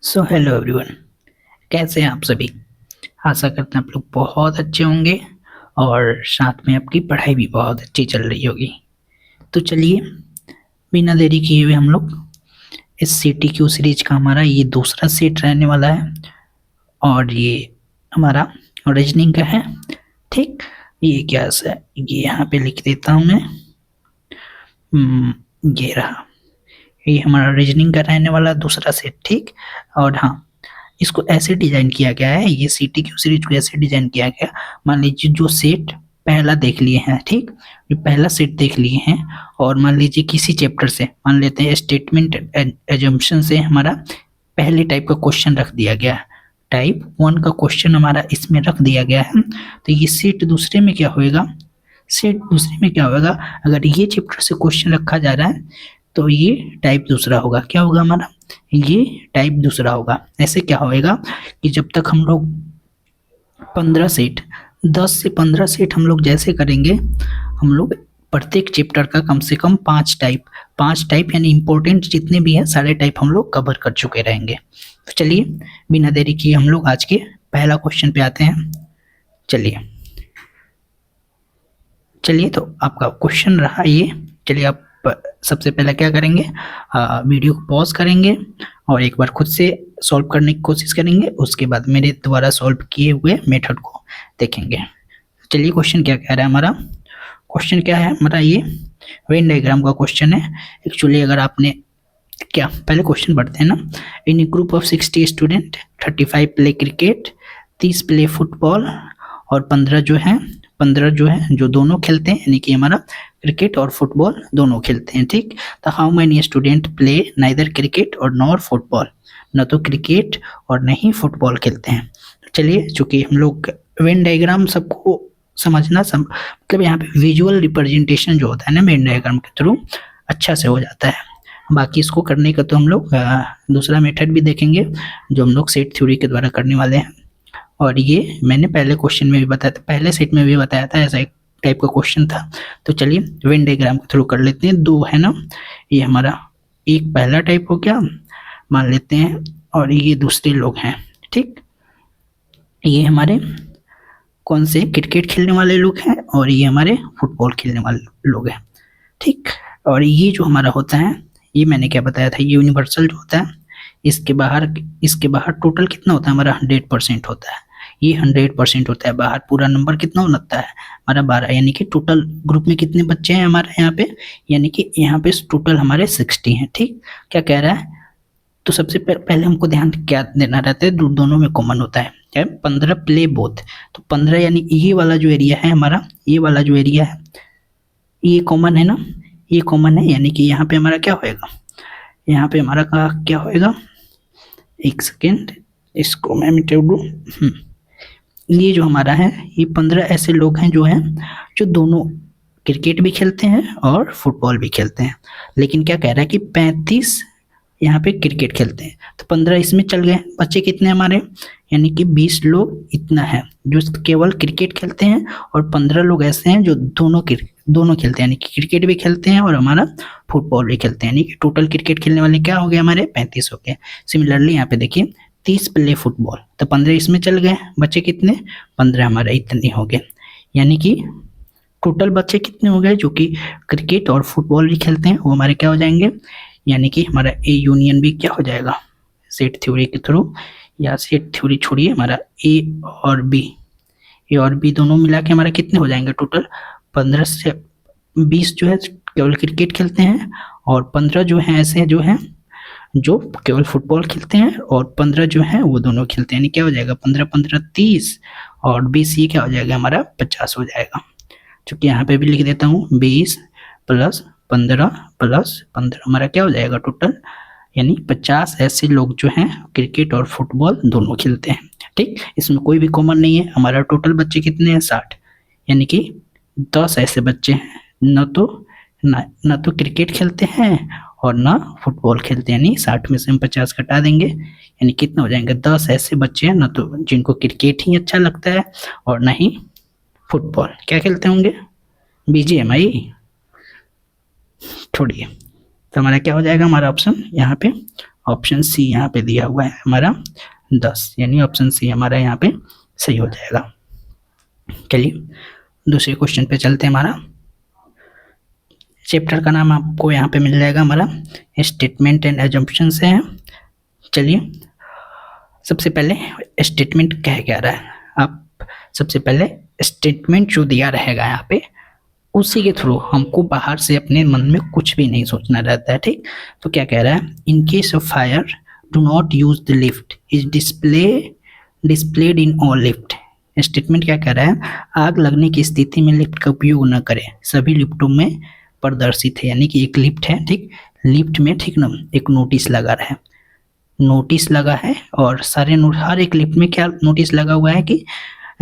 So hello everyone, कैसे हैं आप सभी। आशा करते हैं आप लोग बहुत अच्छे होंगे और साथ में आपकी पढ़ाई भी बहुत अच्छी चल रही होगी। तो चलिए बिना देरी किए हुए हम लोग इस CTQ सीरीज का हमारा ये दूसरा सेट रहने वाला है और ये हमारा रीजनिंग का है। ठीक, ये क्या है, ये यहाँ पे लिख देता हूँ मैं। ये रहा, ये हमारा रीजनिंग का रहने वाला दूसरा सेट। ठीक, और हाँ, इसको ऐसे डिजाइन किया गया है, ये CTQ सीरीज को ऐसे डिजाइन किया गया। मान लीजिए जो सेट पहला देख लिए हैं, ठीक, जो पहला सेट देख लिए हैं और मान लीजिए किसी चैप्टर से, मान लेते हैं स्टेटमेंट एजम्पशन से हमारा पहले टाइप का क्वेश्चन रख दिया गया है, टाइप 1 का क्वेश्चन हमारा इसमें रख दिया गया है। तो ये सेट दूसरे में क्या होएगा, सेट दूसरे में क्या होगा, अगर ये चैप्टर से क्वेश्चन रखा जा रहा है तो ये टाइप दूसरा होगा। क्या होगा हमारा, ये टाइप दूसरा होगा। ऐसे क्या होएगा कि जब तक हम लोग 15 सेट, 10 से 15 सेट हम लोग जैसे करेंगे, हम लोग प्रत्येक चैप्टर का कम से कम 5 टाइप यानी इंपॉर्टेंट जितने भी हैं सारे टाइप हम लोग कवर कर चुके रहेंगे। तो चलिए बिना देरी किए हम लोग आज के पहला क्वेश्चन पे आते हैं। चलिए तो आपका क्वेश्चन रहा ये। चलिए आप सबसे पहले क्या करेंगे, वीडियो को पॉज करेंगे और एक बार खुद से सॉल्व करने की कोशिश करेंगे, उसके बाद मेरे द्वारा सॉल्व किए हुए मेथड को देखेंगे। चलिए क्वेश्चन क्या कह रहा है हमारा, क्वेश्चन क्या है हमारा, ये वेन डायग्राम का क्वेश्चन है। एक्चुअली अगर आपने क्या, पहले क्वेश्चन पढ़ते हैं ना। In a group of 60 student 35 play cricket, 30 play football और 15 जो है जो दोनों खेलते हैं, यानी कि हमारा क्रिकेट और फुटबॉल दोनों खेलते हैं। ठीक, तो how many student play neither cricket और नॉर फुटबॉल, न तो क्रिकेट और न ही फुटबॉल खेलते हैं। तो चलिए, चूंकि हम लोग वेन डायग्राम सबको समझना मतलब यहाँ पे विजुअल रिप्रेजेंटेशन जो होता है ना वेन डायग्राम के थ्रू अच्छा से हो जाता है। बाकी इसको करने का तो हम लोग दूसरा मेथड भी देखेंगे जो हम लोग सेट थ्योरी के द्वारा करने वाले हैं। और ये मैंने पहले क्वेश्चन में भी बताया था, पहले सेट में भी बताया था, ऐसा एक टाइप का क्वेश्चन था। तो चलिए वेन डायग्राम के थ्रू कर लेते हैं। 2 है ना, ये हमारा एक पहला टाइप हो गया मान लेते हैं, और ये दूसरे लोग हैं। ठीक, ये हमारे कौन से क्रिकेट खेलने वाले लोग हैं और ये हमारे फुटबॉल खेलने वाले लोग हैं। ठीक, और ये जो हमारा होता है, ये मैंने क्या बताया था, ये यूनिवर्सल जो होता है, इसके बाहर टोटल कितना होता है हमारा 100% होता है। ये 100% होता है, बाहर पूरा नंबर कितना होता है हमारा 12, यानी कि टोटल ग्रुप में कितने बच्चे हैं हमारे यहाँ पे, यानी कि यहाँ पे टोटल हमारे 60 हैं। ठीक, क्या कह रहा है, तो सबसे पहले हमको ध्यान क्या देना रहता है, दोनों में कॉमन होता है क्या, 15 प्ले बोथ। तो 15 यानी ये वाला जो एरिया है हमारा, ये वाला जो एरिया है ये कॉमन है ना, ये कॉमन है, यानी कि यहाँ पे हमारा क्या होएगा, यहाँ पे हमारा क्या होएगा, एक सेकेंड इसको मैं मिटा दूँ। ये जो हमारा है, ये 15 ऐसे लोग हैं जो हैं जो दोनों क्रिकेट भी खेलते हैं और फुटबॉल भी खेलते हैं। लेकिन क्या कह रहा है कि 35 यहाँ पे क्रिकेट खेलते हैं, तो 15 इसमें चल गए। बच्चे कितने हमारे, यानी कि 20 लोग इतना है जो केवल क्रिकेट खेलते हैं, और 15 लोग ऐसे हैं जो दोनों खेलते हैं, यानी कि क्रिकेट भी खेलते हैं और हमारा फुटबॉल भी खेलते हैं, यानी कि टोटल क्रिकेट खेलने वाले क्या हो गए हमारे 35 हो गए। सिमिलरली यहाँ पे देखिए 30 प्ले फुटबॉल, तो 15 इसमें चल गए, बच्चे कितने 15 हमारे इतने हो गए, यानी कि टोटल बच्चे कितने हो गए जो कि क्रिकेट और फुटबॉल भी खेलते हैं, वो हमारे क्या हो जाएंगे, यानी कि हमारा ए यूनियन भी क्या हो जाएगा सेट थ्योरी के थ्रू, या सेट थ्योरी छोड़िए, हमारा ए और बी दोनों मिला के हमारा कितने हो जाएंगे टोटल 15 से 20 जो है केवल क्रिकेट खेलते हैं, और 15 जो है ऐसे जो हैं जो केवल फुटबॉल खेलते हैं, और 15 जो है वो दोनों खेलते हैं, यानी क्या हो जाएगा 15 30 और 20, ये क्या हो जाएगा हमारा 50 हो जाएगा। चूंकि यहाँ पे भी लिख देता हूँ 20 + 15 + 15 हमारा क्या हो जाएगा टोटल, यानी 50 ऐसे लोग जो हैं क्रिकेट और फुटबॉल दोनों खेलते हैं। ठीक, इसमें कोई भी कॉमन नहीं है, हमारा टोटल बच्चे कितने हैं 60, यानी कि 10 ऐसे बच्चे हैं न तो क्रिकेट खेलते हैं और ना फुटबॉल खेलते हैं, यानी 60 में से हम 50 घटा देंगे, यानी कितना हो जाएंगे 10 ऐसे बच्चे हैं न तो जिनको क्रिकेट ही अच्छा लगता है और ना ही फुटबॉल क्या खेलते होंगे, BGMI छोड़िए। तो हमारा क्या हो जाएगा हमारा ऑप्शन यहाँ पे ऑप्शन सी यहाँ पे दिया हुआ है हमारा 10, यानी ऑप्शन सी हमारा यहाँ पे सही हो जाएगा। चलिए दूसरे क्वेश्चन पे चलते हैं। हमारा चैप्टर का नाम आपको यहाँ पे मिल जाएगा हमारा स्टेटमेंट एंड एजम्पशन से है। चलिए सबसे पहले स्टेटमेंट कह रहा है, आप सबसे पहले स्टेटमेंट जो दिया रहेगा यहाँ पे उसी के थ्रू हमको बाहर से अपने मन में कुछ भी नहीं सोचना रहता है, ठीक। तो क्या कह रहा है, in case of fire do not use the lift is displayed in all lift. Statement क्या कह रहा है, आग लगने की स्थिति में लिफ्ट का उपयोग न करें, सभी लिफ्टों में प्रदर्शित है। यानी कि एक लिफ्ट है, ठीक, लिफ्ट में, ठीक ना, एक नोटिस लगा रहा है, नोटिस लगा है और सारे हर एक लिफ्ट में क्या नोटिस लगा हुआ है कि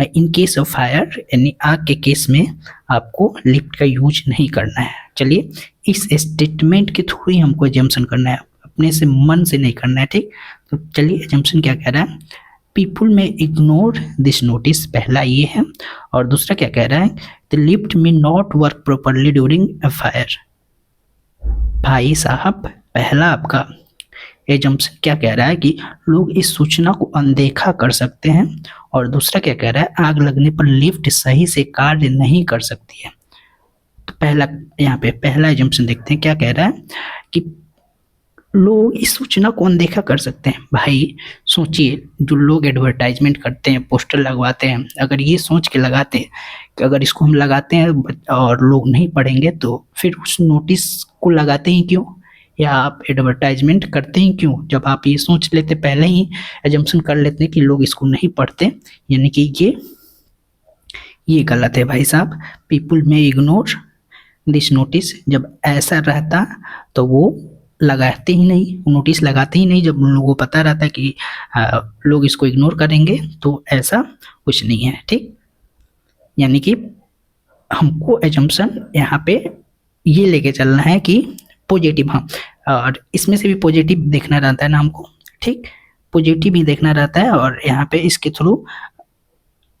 इन केस ऑफ फायर, यानी आग के केस में आपको लिफ्ट का यूज नहीं करना है। चलिए इस स्टेटमेंट के थ्रू ही हमको एजम्पशन करना है, अपने से मन से नहीं करना है, ठीक। तो चलिए एजम्पशन क्या कह रहा है, पीपुल में इग्नोर दिस नोटिस, पहला ये है। और दूसरा क्या कह रहा है, द लिफ्ट में not work properly during a fire. भाई साहब पहला आपका एजम्पशन क्या कह रहा है कि लोग इस सूचना को अनदेखा कर सकते हैं, और दूसरा क्या कह रहा है, आग लगने पर लिफ्ट सही से कार्य नहीं कर सकती है। तो पहला यहाँ पे पहला एजम्पशन देखते हैं, क्या कह रहा है कि लोग इस सूचना को अनदेखा कर सकते हैं। भाई सोचिए, जो लोग एडवर्टाइजमेंट करते हैं, पोस्टर लगवाते हैं, अगर ये सोच के लगाते हैं कि अगर इसको हम लगाते हैं और लोग नहीं पढ़ेंगे तो फिर उस नोटिस को लगाते ही क्यों, या आप एडवर्टाइजमेंट करते ही क्यों, जब आप ये सोच लेते, पहले ही एजम्पशन कर लेते हैं कि लोग इसको नहीं पढ़ते, यानी कि ये गलत है भाई साहब। पीपुल में इग्नोर दिस नोटिस, जब ऐसा रहता तो वो लगाते ही नहीं, नोटिस लगाते ही नहीं, जब उन लोगों को पता रहता कि लोग इसको इग्नोर करेंगे, तो ऐसा कुछ नहीं है, ठीक। यानी कि हमको एजम्पशन यहाँ पे ये लेके चलना है कि पॉजिटिव, हाँ, और इसमें से भी पॉजिटिव देखना रहता है ना हमको, ठीक, पॉजिटिव ही देखना रहता है। और यहाँ पे इसके थ्रू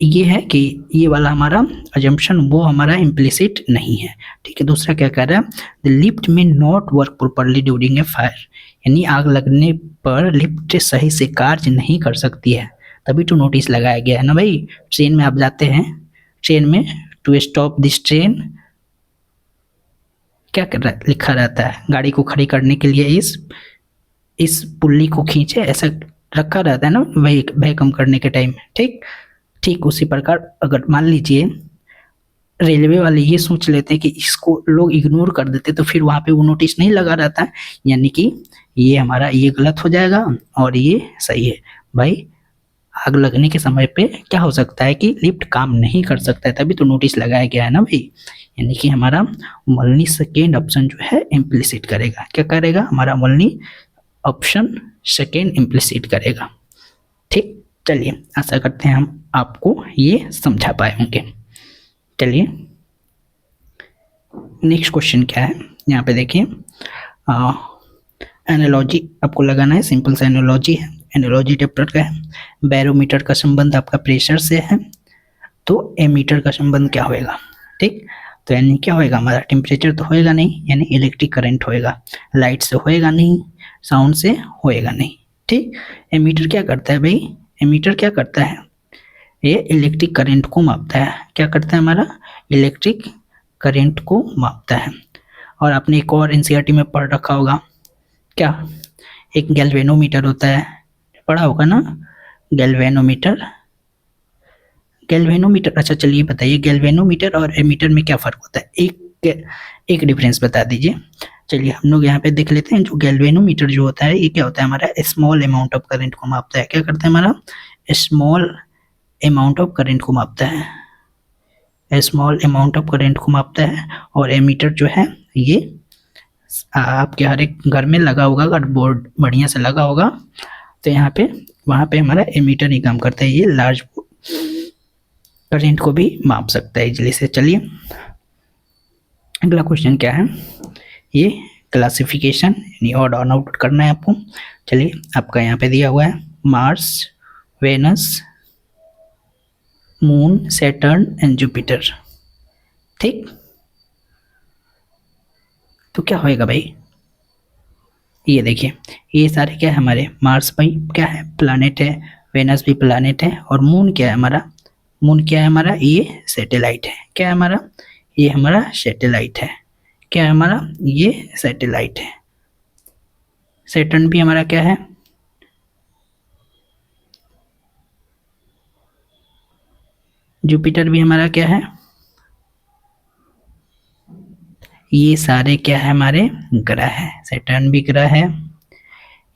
ये है कि ये वाला हमारा अजम्पशन वो हमारा इम्प्लिसिट नहीं है, ठीक है। दूसरा क्या कह रहा है, द लिफ्ट में not work properly during a fire, यानी आग लगने पर लिफ्ट सही से कार्य नहीं कर सकती है, तभी तो नोटिस लगाया गया है ना भाई। ट्रेन में आप जाते हैं, ट्रेन में टू स्टॉप दिस ट्रेन क्या कर रहा है, लिखा रहता है, गाड़ी को खड़ी करने के लिए इस पुल्ली को खींचे, ऐसा रखा रहता है ना भय कम करने के टाइम, ठीक उसी प्रकार अगर मान लीजिए रेलवे वाले ये सोच लेते हैं कि इसको लोग इग्नोर कर देते तो फिर वहाँ पे वो नोटिस नहीं लगा रहता है, यानी कि ये हमारा ये गलत हो जाएगा और ये सही है। भाई आग लगने के समय पे क्या हो सकता है कि लिफ्ट काम नहीं कर सकता है, तभी तो नोटिस लगाया गया है ना भाई। यानी कि हमारा मल्नी सेकेंड ऑप्शन जो है इम्प्लिसिट करेगा, क्या करेगा, हमारा मल्नी ऑप्शन सेकेंड इम्प्लिसिट करेगा, ठीक। चलिए आशा करते हैं हम आपको ये समझा पाए होंगे। चलिए नेक्स्ट क्वेश्चन क्या है, यहाँ पे देखिए एनालॉजी आपको लगाना है, सिंपल सा एनालॉजी है, एनालॉजी चैप्टर का है। बैरोमीटर का संबंध आपका प्रेशर से है, तो एमीटर का संबंध क्या होएगा, ठीक। तो यानी क्या होएगा, हमारा टेम्परेचर तो होएगा नहीं, यानी इलेक्ट्रिक करंट होएगा, लाइट से होएगा नहीं, साउंड से होएगा नहीं, ठीक। एमीटर क्या करता है भाई, एमीटर क्या करता है, ये इलेक्ट्रिक करंट को मापता है, क्या करता है, हमारा इलेक्ट्रिक करंट को मापता है। और आपने एक और एनसीईआरटी में पढ़ रखा होगा, क्या, एक गैल्वेनोमीटर होता है, पढ़ा होगा ना, गैल्वेनोमीटर। अच्छा चलिए बताइए, गैल्वेनोमीटर और एमीटर में क्या फ़र्क होता है, एक डिफरेंस बता दीजिए। चलिए हम लोग यहाँ पे देख लेते हैं, जो गैल्वेनोमीटर जो होता है ये क्या होता है, हमारा स्मॉल अमाउंट ऑफ करंट को मापता है, क्या करता है, हमारा स्मॉल अमाउंट ऑफ करंट को मापता है, स्मॉल अमाउंट ऑफ करंट को मापता है। और एमीटर जो है ये आपके हर एक घर में लगा होगा, अगर बोर्ड बढ़िया से लगा होगा तो यहाँ पे वहाँ पे हमारा एमीटर ही काम करता है, ये लार्ज करंट को भी माप सकता है इजली से। चलिए अगला क्वेश्चन क्या है, ये क्लासिफिकेशन यानी ऑड ऑन आउट करना है आपको। चलिए आपका यहाँ पे दिया हुआ है Mars, Venus, Moon, Saturn and Jupiter, ठीक। तो क्या होएगा भाई, ये देखिए, ये सारे क्या है हमारे, मार्स भाई क्या है, प्लानेट है, वेनस भी प्लानेट है, और मून क्या है हमारा, मून क्या है हमारा, ये सैटेलाइट है। क्या है हमारा, ये हमारा सैटेलाइट है। क्या है हमारा, ये सैटेलाइट है। सैटर्न भी हमारा क्या है, जुपिटर भी हमारा क्या है, ये सारे क्या है हमारे ग्रह है। सैटर्न भी ग्रह है,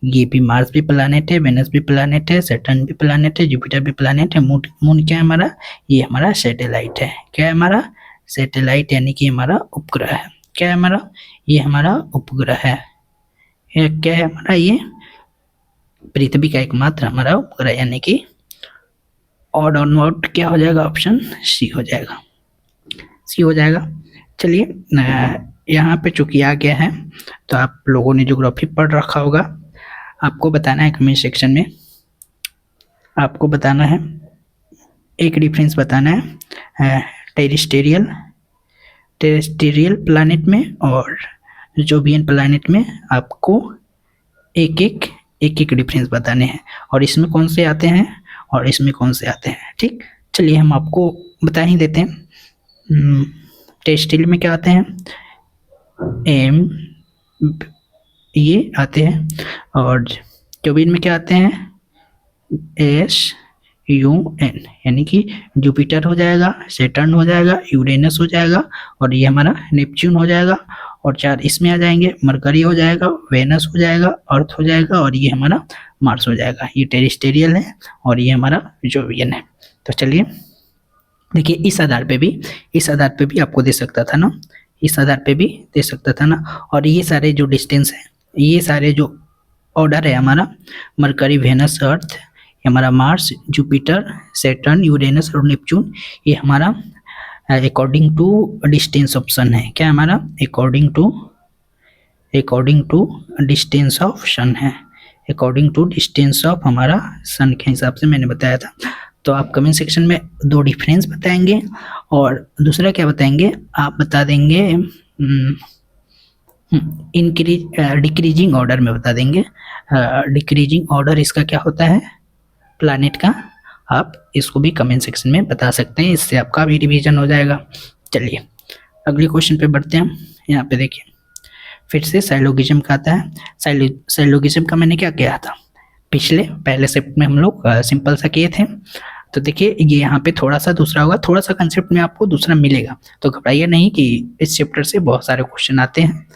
ये भी मार्स भी प्लानेट है, वेनस भी प्लानेट है, सैटर्न भी प्लानेट है, जुपिटर भी प्लानेट है। मून क्या है हमारा, ये हमारा सैटेलाइट है। क्या है हमारा, सैटेलाइट यानी कि हमारा उपग्रह है। क्या है हमारा, ये हमारा उपग्रह है। ये क्या है हमारा, ये पृथ्वी का एकमात्र हमारा उपग्रह, यानी कि ऑड और नॉट क्या हो जाएगा, ऑप्शन सी हो जाएगा, सी हो जाएगा। चलिए यहाँ पे चूंकि आ गया है तो आप लोगों ने ज्योग्राफी पढ़ रखा होगा, आपको बताना है कमेंट सेक्शन में, आपको बताना है, एक डिफरेंस बताना है टेरेस्टेरियल टेरेस्टेरियल प्लैनेट में और जोवियन प्लैनेट में। आपको एक एक डिफरेंस बताने हैं, और इसमें कौन से आते हैं और इसमें कौन से आते हैं। ठीक, चलिए हम आपको बता ही देते हैं। टेरेस्टेरियल में क्या आते हैं, एम ये आते हैं, और जोवियन में क्या आते हैं, SUN, यानी कि जुपिटर हो जाएगा, सैटर्न हो जाएगा, यूरेनस हो जाएगा, और ये हमारा नेपच्यून हो जाएगा, और 4 इसमें आ जाएंगे, मरकरी हो जाएगा, वेनस हो जाएगा, अर्थ हो जाएगा, और ये हमारा मार्स हो जाएगा। ये टेरेस्टेरियल है और ये हमारा जोवियन है। तो चलिए देखिए, इस आधार पे भी आपको दे सकता था ना, इस आधार पे भी दे सकता था ना। और ये सारे जो डिस्टेंस है, ये सारे जो ऑर्डर है हमारा, मरकरी, वेनस, अर्थ, हमारा मार्स, जुपिटर, सैटर्न, यूरेनस और नेपच्यून, ये हमारा अकॉर्डिंग टू डिस्टेंस ऑफ सन है। क्या हमारा, अकॉर्डिंग टू डिस्टेंस ऑफ सन है, अकॉर्डिंग टू डिस्टेंस ऑफ हमारा सन के हिसाब से मैंने बताया था। तो आप कमेंट सेक्शन में 2 डिफरेंस बताएंगे, और दूसरा क्या बताएंगे, आप बता देंगे डिक्रीजिंग ऑर्डर में बता देंगे। डिक्रीजिंग ऑर्डर इसका क्या होता है, प्लैनेट का। आप इसको भी कमेंट सेक्शन में बता सकते हैं, इससे आपका भी रिवीजन हो जाएगा। चलिए अगले क्वेश्चन पे बढ़ते हैं। यहाँ पे देखिए, फिर से साइलोगिज्म का आता है। साइलोगिज्म का मैंने क्या किया था, पहले शिफ्ट में हम लोग सिंपल सा किए थे। तो देखिए ये यहाँ पे थोड़ा सा दूसरा होगा, थोड़ा सा कंसेप्ट में आपको दूसरा मिलेगा, तो घबराइए नहीं कि इस चैप्टर से बहुत सारे क्वेश्चन आते हैं।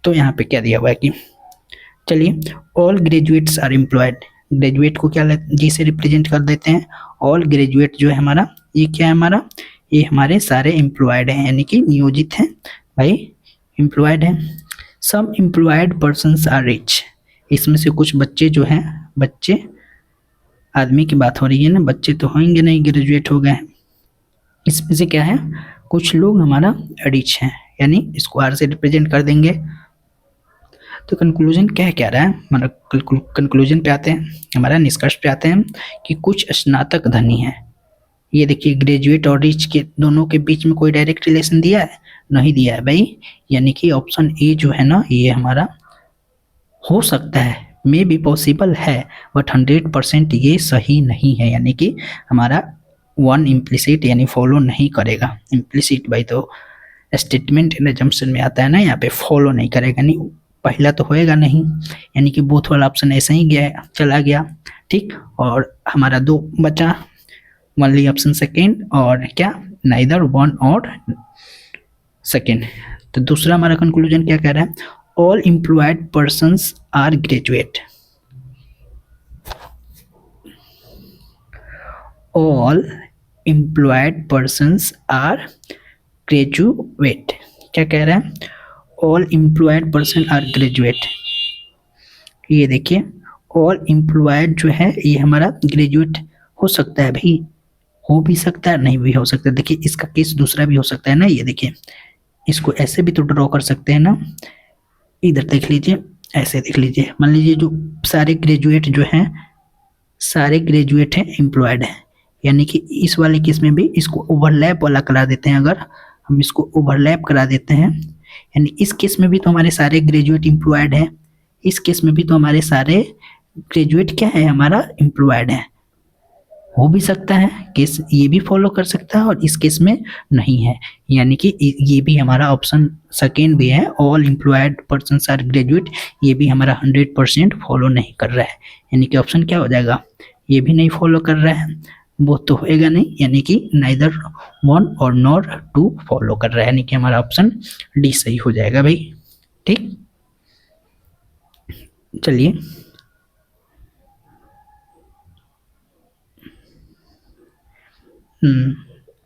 तो यहाँ पे क्या दिया हुआ है कि चलिए, all graduates are employed, graduate को क्या जी से रिप्रेजेंट कर देते हैं, ऑल ग्रेजुएट जो है हमारा, ये क्या है हमारा, ये हमारे सारे एम्प्लॉयड हैं, यानी कि नियोजित हैं भाई, एम्प्लॉयड हैं। सम एम्प्लॉयड पर्सन्स आर रिच, इसमें से कुछ बच्चे जो हैं, बच्चे आदमी की बात हो रही है ना, बच्चे तो होंगे नहीं, ग्रेजुएट हो गए हैं। इसमें से क्या है, कुछ लोग हमारा रिच हैं, यानी इसको आर से रिप्रेजेंट कर देंगे। तो कंक्लूजन क्या रहा है हमारा, कंक्लूजन पे आते हैं, हमारा निष्कर्ष पे आते हैं कि कुछ स्नातक धनी हैं। ये देखिए, ग्रेजुएट और रिच के दोनों के बीच में कोई डायरेक्ट रिलेशन दिया है, नहीं दिया है भाई, यानी कि ऑप्शन ए जो है ना, ये हमारा हो सकता है, मे बी पॉसिबल है, बट 100% ये सही नहीं है, यानी कि हमारा 1 इम्प्लिसिट यानी फॉलो नहीं करेगा। इम्प्लिसिट भाई तो स्टेटमेंट इन एजम्पशन में आता है ना, यहाँ पे फॉलो नहीं करेगा, नहीं पहला तो होएगा नहीं, यानी कि बोथ वाला ऑप्शन ऐसा ही गया, चला गया। ठीक, और हमारा 2 बचा, ओनली ऑप्शन सेकेंड, और क्या, नाइदर 1 और सेकेंड। तो दूसरा हमारा कंक्लूजन क्या कह रहा है, all employed persons are graduate, all employed persons are graduate. क्या कह रहा है, all employed person are graduate. ये देखिए, ऑल एम्प्लॉयड जो है ये हमारा ग्रेजुएट हो सकता है भाई, हो भी सकता है, नहीं भी हो सकता है। देखिए इसका केस दूसरा भी हो सकता है ना, ये देखिए, इसको ऐसे भी तो ड्रॉ कर सकते हैं ना, इधर देख लीजिए, ऐसे देख लीजिए, मान लीजिए जो सारे ग्रेजुएट जो हैं, सारे ग्रेजुएट हैं, एम्प्लॉयड हैं, यानी कि इस वाले केस में भी इसको ओवरलैप वाला करा देते हैं। अगर हम इसको ओवरलैप करा देते हैं, यानी इस केस में भी तो हमारे सारे ग्रेजुएट एम्प्लॉयड हैं, इस केस में भी तो हमारे सारे ग्रेजुएट क्या है, हमारा एम्प्लॉयड है। हो भी सकता है केस ये भी फॉलो कर सकता है और इस केस में नहीं है, यानी कि ये भी हमारा ऑप्शन सेकेंड भी है, all employed persons are graduate, ये भी हमारा 100% फॉलो नहीं कर रहा है, यानी कि ऑप्शन क्या हो जाएगा, ये भी नहीं फॉलो कर रहा है, वो तो होएगा नहीं, यानी कि नाइदर वन और नॉर टू फॉलो कर रहा है, यानी कि हमारा ऑप्शन डी सही हो जाएगा भाई। ठीक, चलिए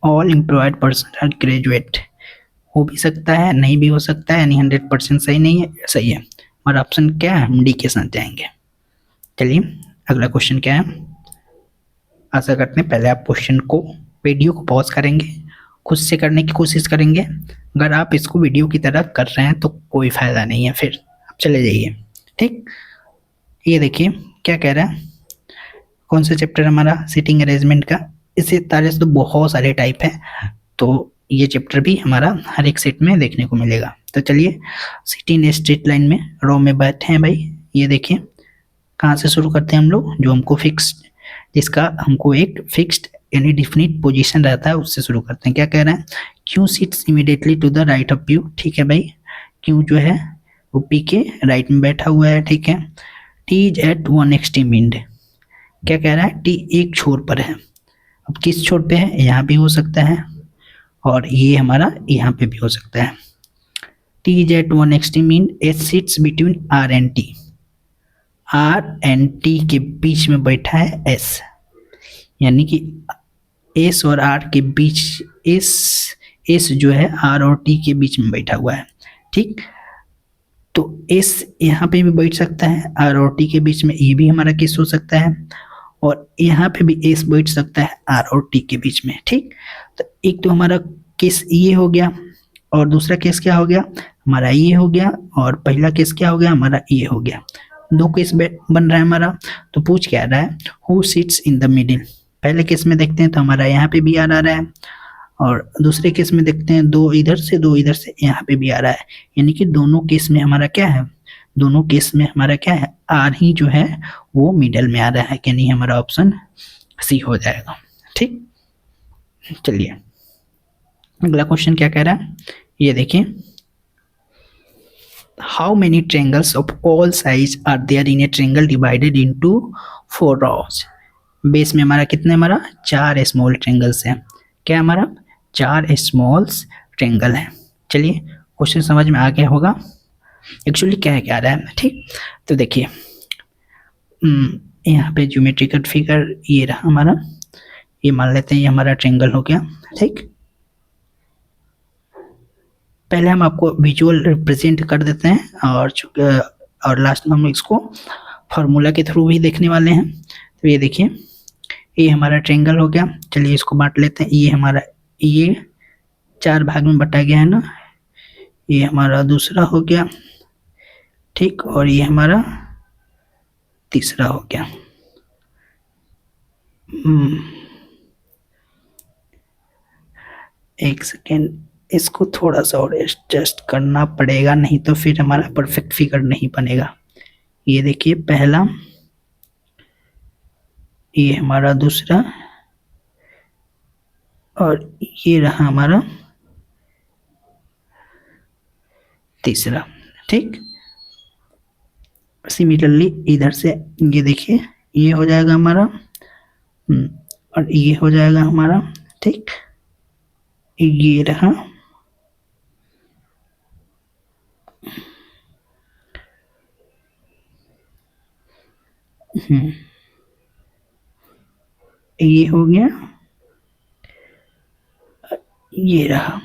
all employed person are graduate हो भी सकता है, नहीं भी हो सकता है, यानी 100% सही नहीं है, सही है। हमारा ऑप्शन क्या है, हम डी के साथ जाएंगे। चलिए अगला क्वेश्चन क्या है, आशा करते हैं पहले आप क्वेश्चन को वीडियो को पॉज करेंगे, खुद से करने की कोशिश करेंगे। अगर आप इसको वीडियो की तरह कर रहे हैं तो कोई फायदा नहीं है, फिर आप चले जाइए। ठीक, ये देखिए क्या कह रहा है, कौन सा चैप्टर हमारा, सीटिंग अरेंजमेंट का। इसी तरह से तो बहुत सारे टाइप है, तो ये चैप्टर भी हमारा हर एक सेट में देखने को मिलेगा। तो चलिए, सिटिंग स्ट्रेट लाइन में रो में बैठे हैं भाई, ये देखिए कहाँ से शुरू करते हैं हम लोग, जो हमको फिक्स्ड, जिसका हमको एक फिक्स्ड यानी डिफिनिट पोजीशन रहता है उससे शुरू करते हैं। क्या कह रहे हैं, Q sits immediately to the right of P. ठीक है भाई, क्यू जो है वो पी के राइट में बैठा हुआ है। ठीक है, T is at one extreme end, क्या कह रहा है, टी एक छोर पर है। अब किस छोर पे है, यहाँ भी हो सकता है और ये हमारा यहाँ पे भी हो सकता है। T is at one extreme end, H sits between R and T, R and T के बीच में बैठा है एस, यानी कि एस और आर के बीच, एस जो है आर और टी के बीच में बैठा हुआ है। ठीक, तो एस यहाँ पे भी बैठ सकता है आर और टी के बीच में, ये भी हमारा केस हो सकता है, और यहाँ पे भी एस बैठ सकता है आर और टी के बीच में। ठीक, तो एक तो हमारा केस ये हो गया, और दूसरा केस क्या हो गया हमारा, ये हो गया, और पहला केस क्या हो गया हमारा, ये हो गया। दो केस बन रहा है हमारा। तो पूछ क्या रहा है, who sits in the middle. पहले केस में देखते हैं तो हमारा यहाँ पे भी आर आ रहा है, और दूसरे केस में देखते हैं दो इधर से यहाँ पे भी आ रहा है, यानी कि दोनों केस में हमारा क्या है, दोनों केस में हमारा क्या है, आर ही जो है वो मिडल में आ रहा है, यानी हमारा ऑप्शन सी हो जाएगा। ठीक, चलिए अगला क्वेश्चन क्या कह रहा है, ये देखिए, how many triangles of all size are there in a triangle divided into 4 rows। Base में हमारा कितने, हमारा 4 स्मॉल ट्रायंगल्स हैं। क्या हमारा 4 स्मॉल ट्रायंगल है। चलिए क्वेश्चन समझ में आ गया होगा एक्चुअली क्या है, क्या रहा है। ठीक, तो देखिए यहाँ पे ज्योमेट्रिकल फिगर ये रहा हमारा, ये मान लेते हैं ये हमारा ट्रायंगल हो गया। ठीक, पहले हम आपको विजुअल रिप्रेजेंट कर देते हैं, और लास्ट में हम इसको फार्मूला के थ्रू भी देखने वाले हैं। तो ये देखिए, ये हमारा ट्रायंगल हो गया। चलिए इसको बांट लेते हैं, ये हमारा, ये 4 भाग में बटा गया है ना, ये हमारा दूसरा हो गया। ठीक, और ये हमारा तीसरा हो गया। एक सेकेंड, इसको थोड़ा सा और एडजस्ट करना पड़ेगा, नहीं तो फिर हमारा परफेक्ट फिगर नहीं बनेगा। ये देखिए पहला, ये हमारा दूसरा, और ये रहा हमारा तीसरा। ठीक, सिमिलरली इधर से ये देखिए, ये हो जाएगा हमारा, और ये हो जाएगा हमारा। ठीक, ये रहा, ये हो गया, ये रहा।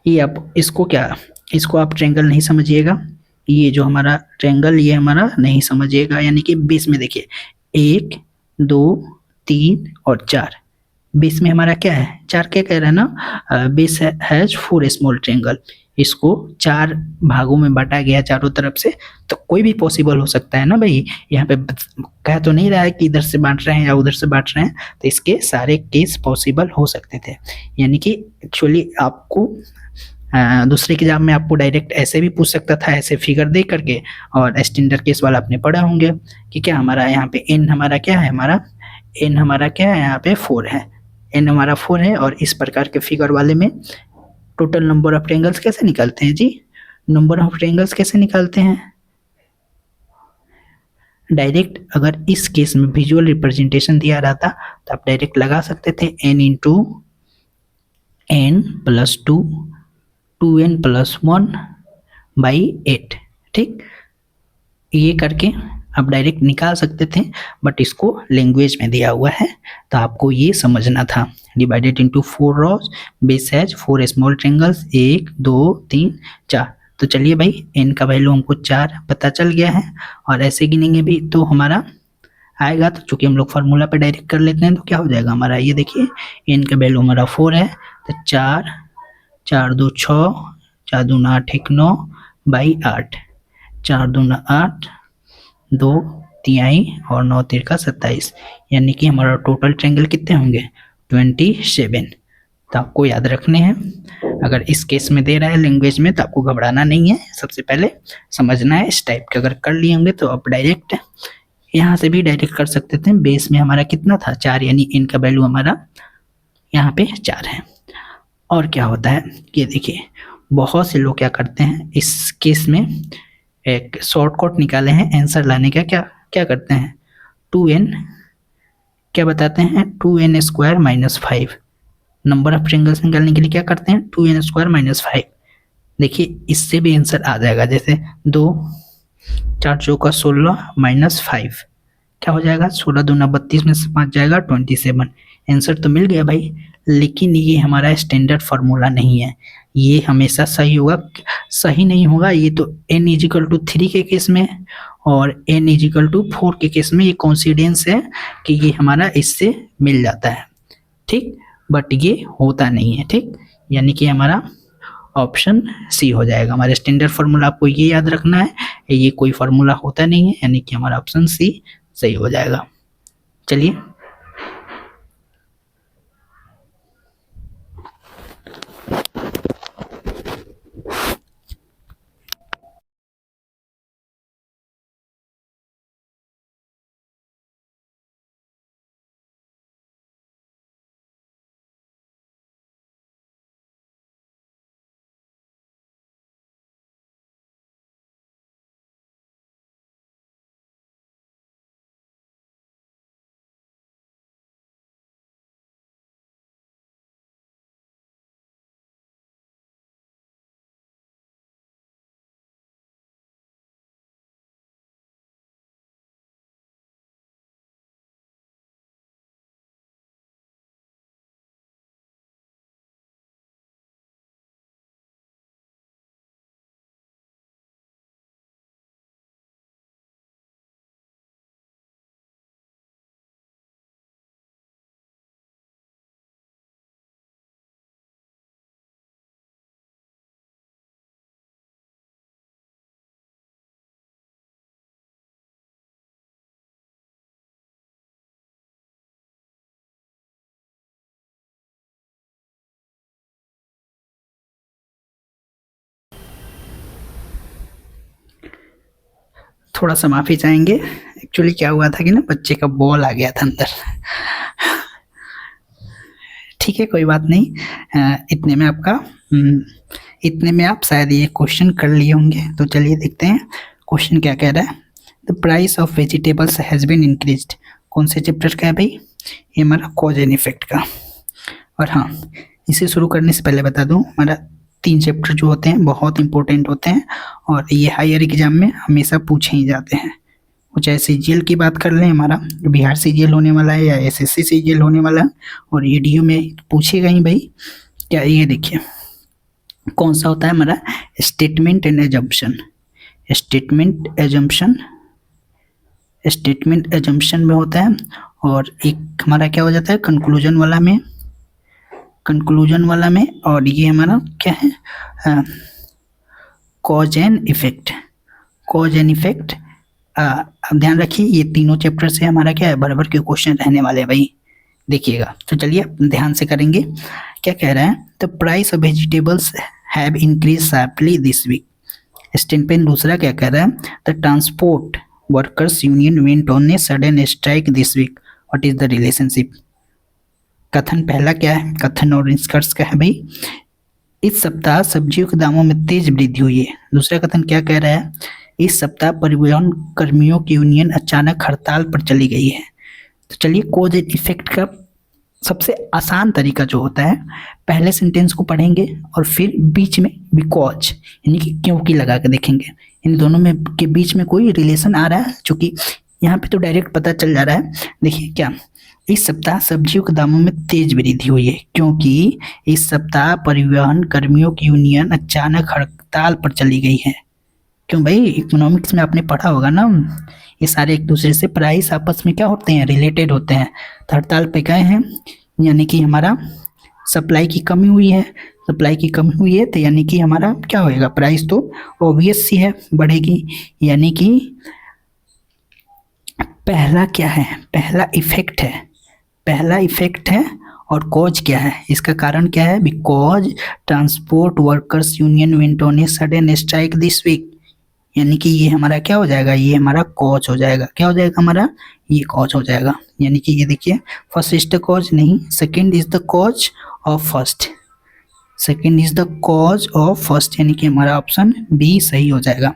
ये आप इसको क्या, इसको आप ट्रायंगल नहीं समझिएगा, ये जो हमारा ट्रायंगल ये हमारा नहीं समझिएगा, यानी कि बेस में देखिए 1 2 3 और 4, बेस में हमारा क्या है 4, क्या कह रहा है ना, बेस हैज 4 स्मॉल ट्रायंगल, इसको 4 भागों में बांटा गया चारों तरफ से। तो कोई भी पॉसिबल हो सकता है ना भाई, यहाँ पे कह तो नहीं रहा है कि इधर से बांट रहे हैं या उधर से बांट रहे हैं, तो इसके सारे केस पॉसिबल हो सकते थे। यानी कि एक्चुअली आपको दूसरे एग्जाम में आपको डायरेक्ट ऐसे भी पूछ सकता था, ऐसे फिगर दे करके, और स्टैंडर्ड केस वाला आपने पढ़ा होंगे कि क्या हमारा यहाँ पे n हमारा क्या है, हमारा n हमारा क्या है, यहाँ पे 4 है, n हमारा 4 है। और इस प्रकार के फिगर वाले में टोटल नंबर ऑफ ट्रायंगल्स कैसे निकालते हैं जी, नंबर ऑफ ट्रायंगल्स कैसे निकालते हैं, डायरेक्ट अगर इस केस में विजुअल रिप्रेजेंटेशन दिया रहता तो आप डायरेक्ट लगा सकते थे n into n plus 2 2n plus 1 by 8, ठीक, ये करके आप डायरेक्ट निकाल सकते थे, बट इसको लैंग्वेज में दिया हुआ है तो आपको ये समझना था। Divided into 4 rows, base has 4 small triangles, 1 2 3 4। तो चलिए भाई n का वैल्यू हमको 4 पता चल गया है, और ऐसे गिनेंगे भी तो हमारा आएगा। तो चूंकि हम लोग फार्मूला पे डायरेक्ट कर लेते हैं तो क्या हो जाएगा हमारा, ये देखिए n का वैल्यू हमारा 4 है, तो 4 4 2 6, 4 2 8 1 9 बाई 8, 4 2 8, 2 तिहाई और 9 तिरका 27, यानी कि हमारा टोटल ट्रायंगल कितने होंगे 27। तो आपको याद रखने हैं, अगर इस केस में दे रहा है लैंग्वेज में तो आपको घबराना नहीं है, सबसे पहले समझना है इस टाइप के। अगर कर लिए होंगे तो आप डायरेक्ट यहाँ से भी डायरेक्ट कर सकते थे। बेस में हमारा कितना था 4, यानी n का वैल्यू हमारा यहाँ पे 4 है। और क्या होता है ये देखिए, बहुत से लोग क्या करते हैं इस केस में, एक शॉर्टकट निकाले हैं आंसर लाने का, क्या क्या करते हैं 2n, क्या बताते हैं 2n square minus 5, number of triangles निकालने के लिए क्या करते हैं 2n स्क्वायर माइनस 5। देखिए इससे भी आंसर आ जाएगा, जैसे 2 4 चौका 16 माइनस 5, क्या हो जाएगा 16 दूना 32 में से 5 जाएगा 27। आंसर तो मिल गया भाई, लेकिन ये हमारा स्टैंडर्ड फार्मूला नहीं है, ये हमेशा सही होगा, सही नहीं होगा ये तो n इजिकल टू 3 के केस में और n इजिकल टू 4 के केस में ये कॉन्सिडेंस है कि ये हमारा इससे मिल जाता है, ठीक, बट ये होता नहीं है, ठीक, यानी कि हमारा ऑप्शन सी हो जाएगा। हमारा स्टैंडर्ड फार्मूला आपको ये याद रखना है, ये कोई फार्मूला होता नहीं है, यानी कि हमारा ऑप्शन सी सही हो जाएगा। चलिए थोड़ा सा माफ़ी चाहेंगे, एक्चुअली क्या हुआ था कि ना बच्चे का बॉल आ गया था अंदर। ठीक है कोई बात नहीं, इतने में आपका इतने में आप शायद ये क्वेश्चन कर लिए होंगे। तो चलिए देखते हैं क्वेश्चन क्या कह रहा है। The price of vegetables has been increased, कौन से चैप्टर का है भाई, ये हमारा कॉज एंड इफेक्ट का। और हाँ, इसे शुरू करने से पहले बता दूं, हमारा 3 चैप्टर जो होते हैं बहुत इंपॉर्टेंट होते हैं और ये हायर एग्जाम में हमेशा पूछे ही जाते हैं। वो चाहे सीजीएल की बात कर लें, हमारा बिहार सीजीएल होने वाला है या एसएससी सीजीएल होने वाला है, और ईडीयू में पूछेगा ही भाई। क्या ये देखिए कौन सा होता है हमारा, statement and assumption. Statement assumption में होता है, और एक हमारा क्या हो जाता है कंक्लूजन वाला में, और ये हमारा क्या है कॉज एंड इफेक्ट। अब ध्यान रखिए ये तीनों चैप्टर से हमारा क्या है बराबर के क्वेश्चन रहने वाले हैं भाई, देखिएगा। तो चलिए ध्यान से करेंगे। क्या कह रहा है, the price of vegetables have increase sharply this week. Statement दूसरा क्या कह रहा है, the transport workers union went on a sudden strike this week, what is the relationship. कथन पहला क्या है, कथन और निष्कर्ष क्या है भाई, इस सप्ताह सब्जियों के दामों में तेज वृद्धि हुई है। दूसरा कथन क्या कह रहा है, इस सप्ताह परिवहन कर्मियों की यूनियन अचानक हड़ताल पर चली गई है। तो चलिए कोज एंड इफेक्ट का सबसे आसान तरीका जो होता है, पहले सेंटेंस को पढ़ेंगे और फिर बीच में बिकॉज यानी कि क्योंकि लगा के देखेंगे इन दोनों में के बीच में कोई रिलेशन आ रहा है, चूंकि यहाँ पे तो डायरेक्ट पता चल जा रहा है। देखिए क्या, इस सप्ताह सब्जियों के दामों में तेज वृद्धि हुई है क्योंकि इस सप्ताह परिवहन कर्मियों की यूनियन अचानक हड़ताल पर चली गई है। क्यों भाई, इकोनॉमिक्स में आपने पढ़ा होगा ना, ये सारे एक दूसरे से प्राइस आपस में क्या होते हैं, रिलेटेड होते हैं। तो हड़ताल पे गए हैं यानी कि हमारा सप्लाई की कमी हुई है, सप्लाई की कमी हुई है तो यानी कि हमारा क्या होएगा, प्राइस तो ऑब्वियस सी है बढ़ेगी। यानी कि पहला क्या है, पहला इफेक्ट है, पहला इफेक्ट है। और कॉज क्या है, इसका कारण क्या है, because transport workers union went on a sudden strike this week, यानी कि ये हमारा क्या हो जाएगा, ये हमारा कॉज हो जाएगा। क्या हो जाएगा हमारा, ये कॉज हो जाएगा। यानी कि ये देखिए फर्स्ट इज द कॉज नहीं, second is the cause of first, second is the cause of first, यानी कि हमारा ऑप्शन बी सही हो जाएगा।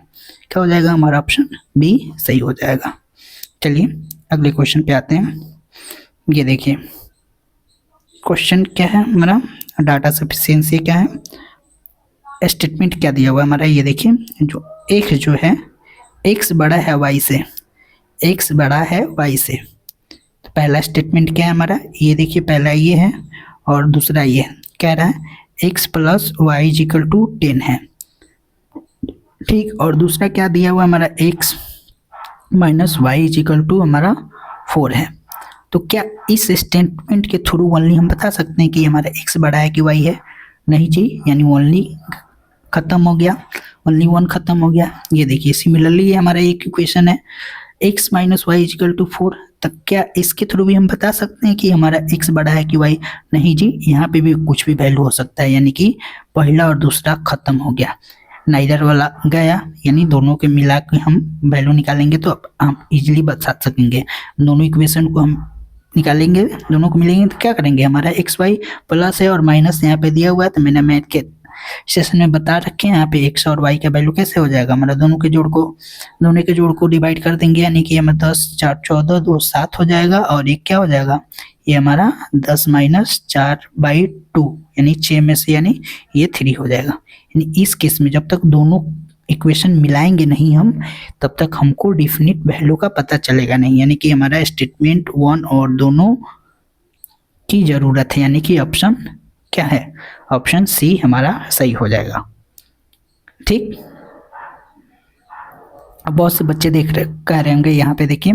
क्या हो जाएगा, हमारा ऑप्शन बी सही हो जाएगा। चलिए अगले क्वेश्चन पे आते हैं। ये देखिए क्वेश्चन क्या है हमारा, डाटा सफिशिएंसी क्या है, स्टेटमेंट क्या दिया हुआ है हमारा, ये देखिए जो x जो है, x बड़ा है y से, x बड़ा है y से। तो पहला स्टेटमेंट क्या है हमारा, ये देखिए पहला ये है और दूसरा ये कह रहा है x plus y is equal to 10 है, ठीक। और दूसरा क्या दिया हुआ हमारा, x minus y is equal to हमारा 4 है। तो क्या इस स्टेटमेंट के थ्रू ओनली हम बता सकते हैं कि हमारा x बड़ा है कि y है, नहीं जी, यानी ओनली खत्म हो गया, ओनली वन खत्म हो गया। ये देखिए सिमिलरली ये हमारा एक इक्वेशन है x minus y is equal to 4, तब क्या इसके थ्रू भी हम बता सकते हैं कि हमारा x बड़ा है कि y, नहीं जी, यहाँ पे भी कुछ भी वैल्यू हो सकता है, यानी कि पहला और दूसरा खत्म हो गया, नाइदर वाला गया, यानी दोनों के मिला के हम वैल्यू निकालेंगे तो हम इजीली बता सकेंगे। दोनों इक्वेशन को हम निकालेंगे, दोनों को मिलेंगे तो क्या करेंगे, हमारा एक्स वाई प्लस है और माइनस यहाँ पे दिया हुआ है, तो मैंने मैथ के सेशन में बता रखे हैं, यहाँ पे एक्स और वाई का वैल्यू कैसे हो जाएगा, हमारा दोनों के जोड़ को डिवाइड कर देंगे, यानी कि हमें 10 4 14 2 7 हो जाएगा, और एक क्या हो जाएगा, ये हमारा 10 माइनस 4/2 यानी 6 में से यानी ये 3 हो जाएगा। यानी इस केस में जब तक दोनों इक्वेशन मिलाएंगे नहीं हम, तब तक हमको डिफिनिट वैल्यू का पता चलेगा नहीं, यानी कि हमारा स्टेटमेंट 1 और दोनों की जरूरत है, यानी कि ऑप्शन क्या है, ऑप्शन सी हमारा सही हो जाएगा, ठीक। अब बहुत से बच्चे कह रहे होंगे यहाँ पे देखिए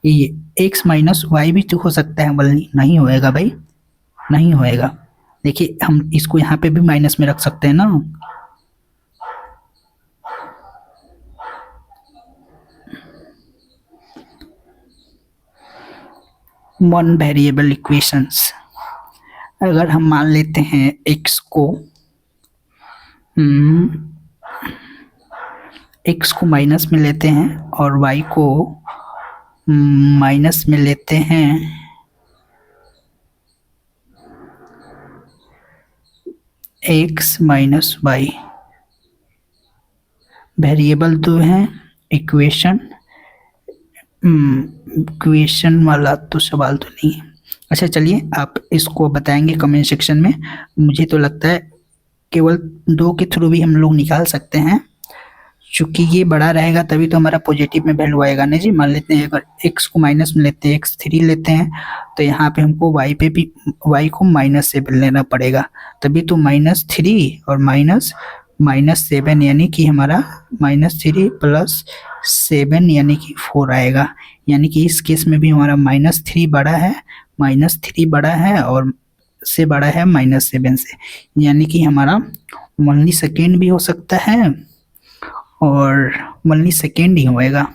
ये x माइनस वाई भी तो हो सकता है, बल्कि नहीं होएगा भाई, नहीं होएगा। देखिए हम इसको यहाँ पे भी माइनस में रख सकते हैं ना, वन वेरिएबल इक्वेशंस, अगर हम मान लेते हैं x को माइनस में लेते हैं और y को माइनस में लेते हैं, x माइनस वाई, वेरिएबल दो हैं, इक्वेशन वाला तो सवाल तो नहीं है। अच्छा चलिए आप इसको बताएंगे कमेंट सेक्शन में, मुझे तो लगता है केवल 2 के थ्रू भी हम लोग निकाल सकते हैं, चूंकि ये बड़ा रहेगा तभी तो हमारा पॉजिटिव में वैल्यू आएगा ना जी। मान लेते हैं अगर x को माइनस में लेते हैं, x3 लेते हैं, तो यहाँ पे हमको y को माइनस 7 लेना पड़ेगा, तभी तो -3 और -7 यानी कि हमारा -3 प्लस 7 यानी कि 4 आएगा। यानी कि इस केस में भी हमारा -3 बड़ा है, -3 बड़ा है और से बड़ा है -7 से, यानी कि हमारा ओनली सेकेंड भी हो सकता है और ओनली सेकेंड ही होएगा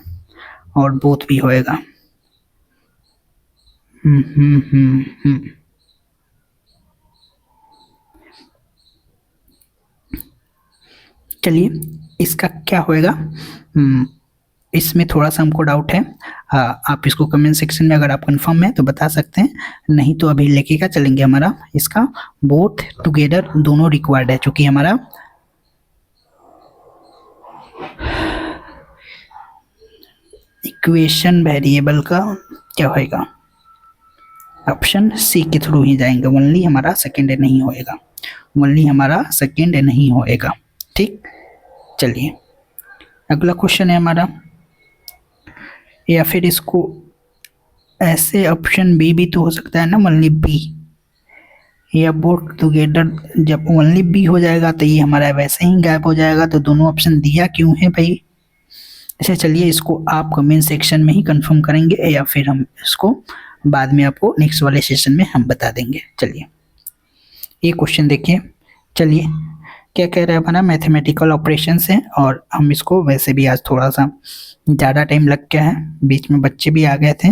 और बोथ भी होएगा। चलिए इसका क्या होएगा, इसमें थोड़ा सा हमको डाउट है। आप इसको कमेंट सेक्शन में अगर आप कंफर्म है तो बता सकते हैं, नहीं तो अभी लेके क्या चलेंगे, हमारा इसका बोथ टुगेदर दोनों रिक्वायर्ड है, क्योंकि हमारा इक्वेशन वेरिएबल का क्या होएगा, ऑप्शन सी के थ्रू ही जाएंगे, ओनली हमारा सेकेंड नहीं होएगा, ओनली हमारा सेकेंड नहीं होएगा। ठीक, चलिए अगला क्वेश्चन है हमारा, या फिर इसको ऐसे ऑप्शन बी भी तो हो सकता है ना, ओनली बी या बोथ टुगेदर। जब ओनली बी हो जाएगा तो ये हमारा वैसे ही गायब हो जाएगा, तो दोनों ऑप्शन दिया क्यों है भाई। अच्छा चलिए इसको आप कमेंट सेक्शन में ही कंफर्म करेंगे, या फिर हम इसको बाद में आपको नेक्स्ट वाले सेशन में हम बता देंगे। चलिए ये क्वेश्चन देखिए, चलिए क्या कह रहा है हमारा, मैथमेटिकल ऑपरेशंस है, और हम इसको वैसे भी आज थोड़ा सा ज़्यादा टाइम लग गया है, बीच में बच्चे भी आ गए थे,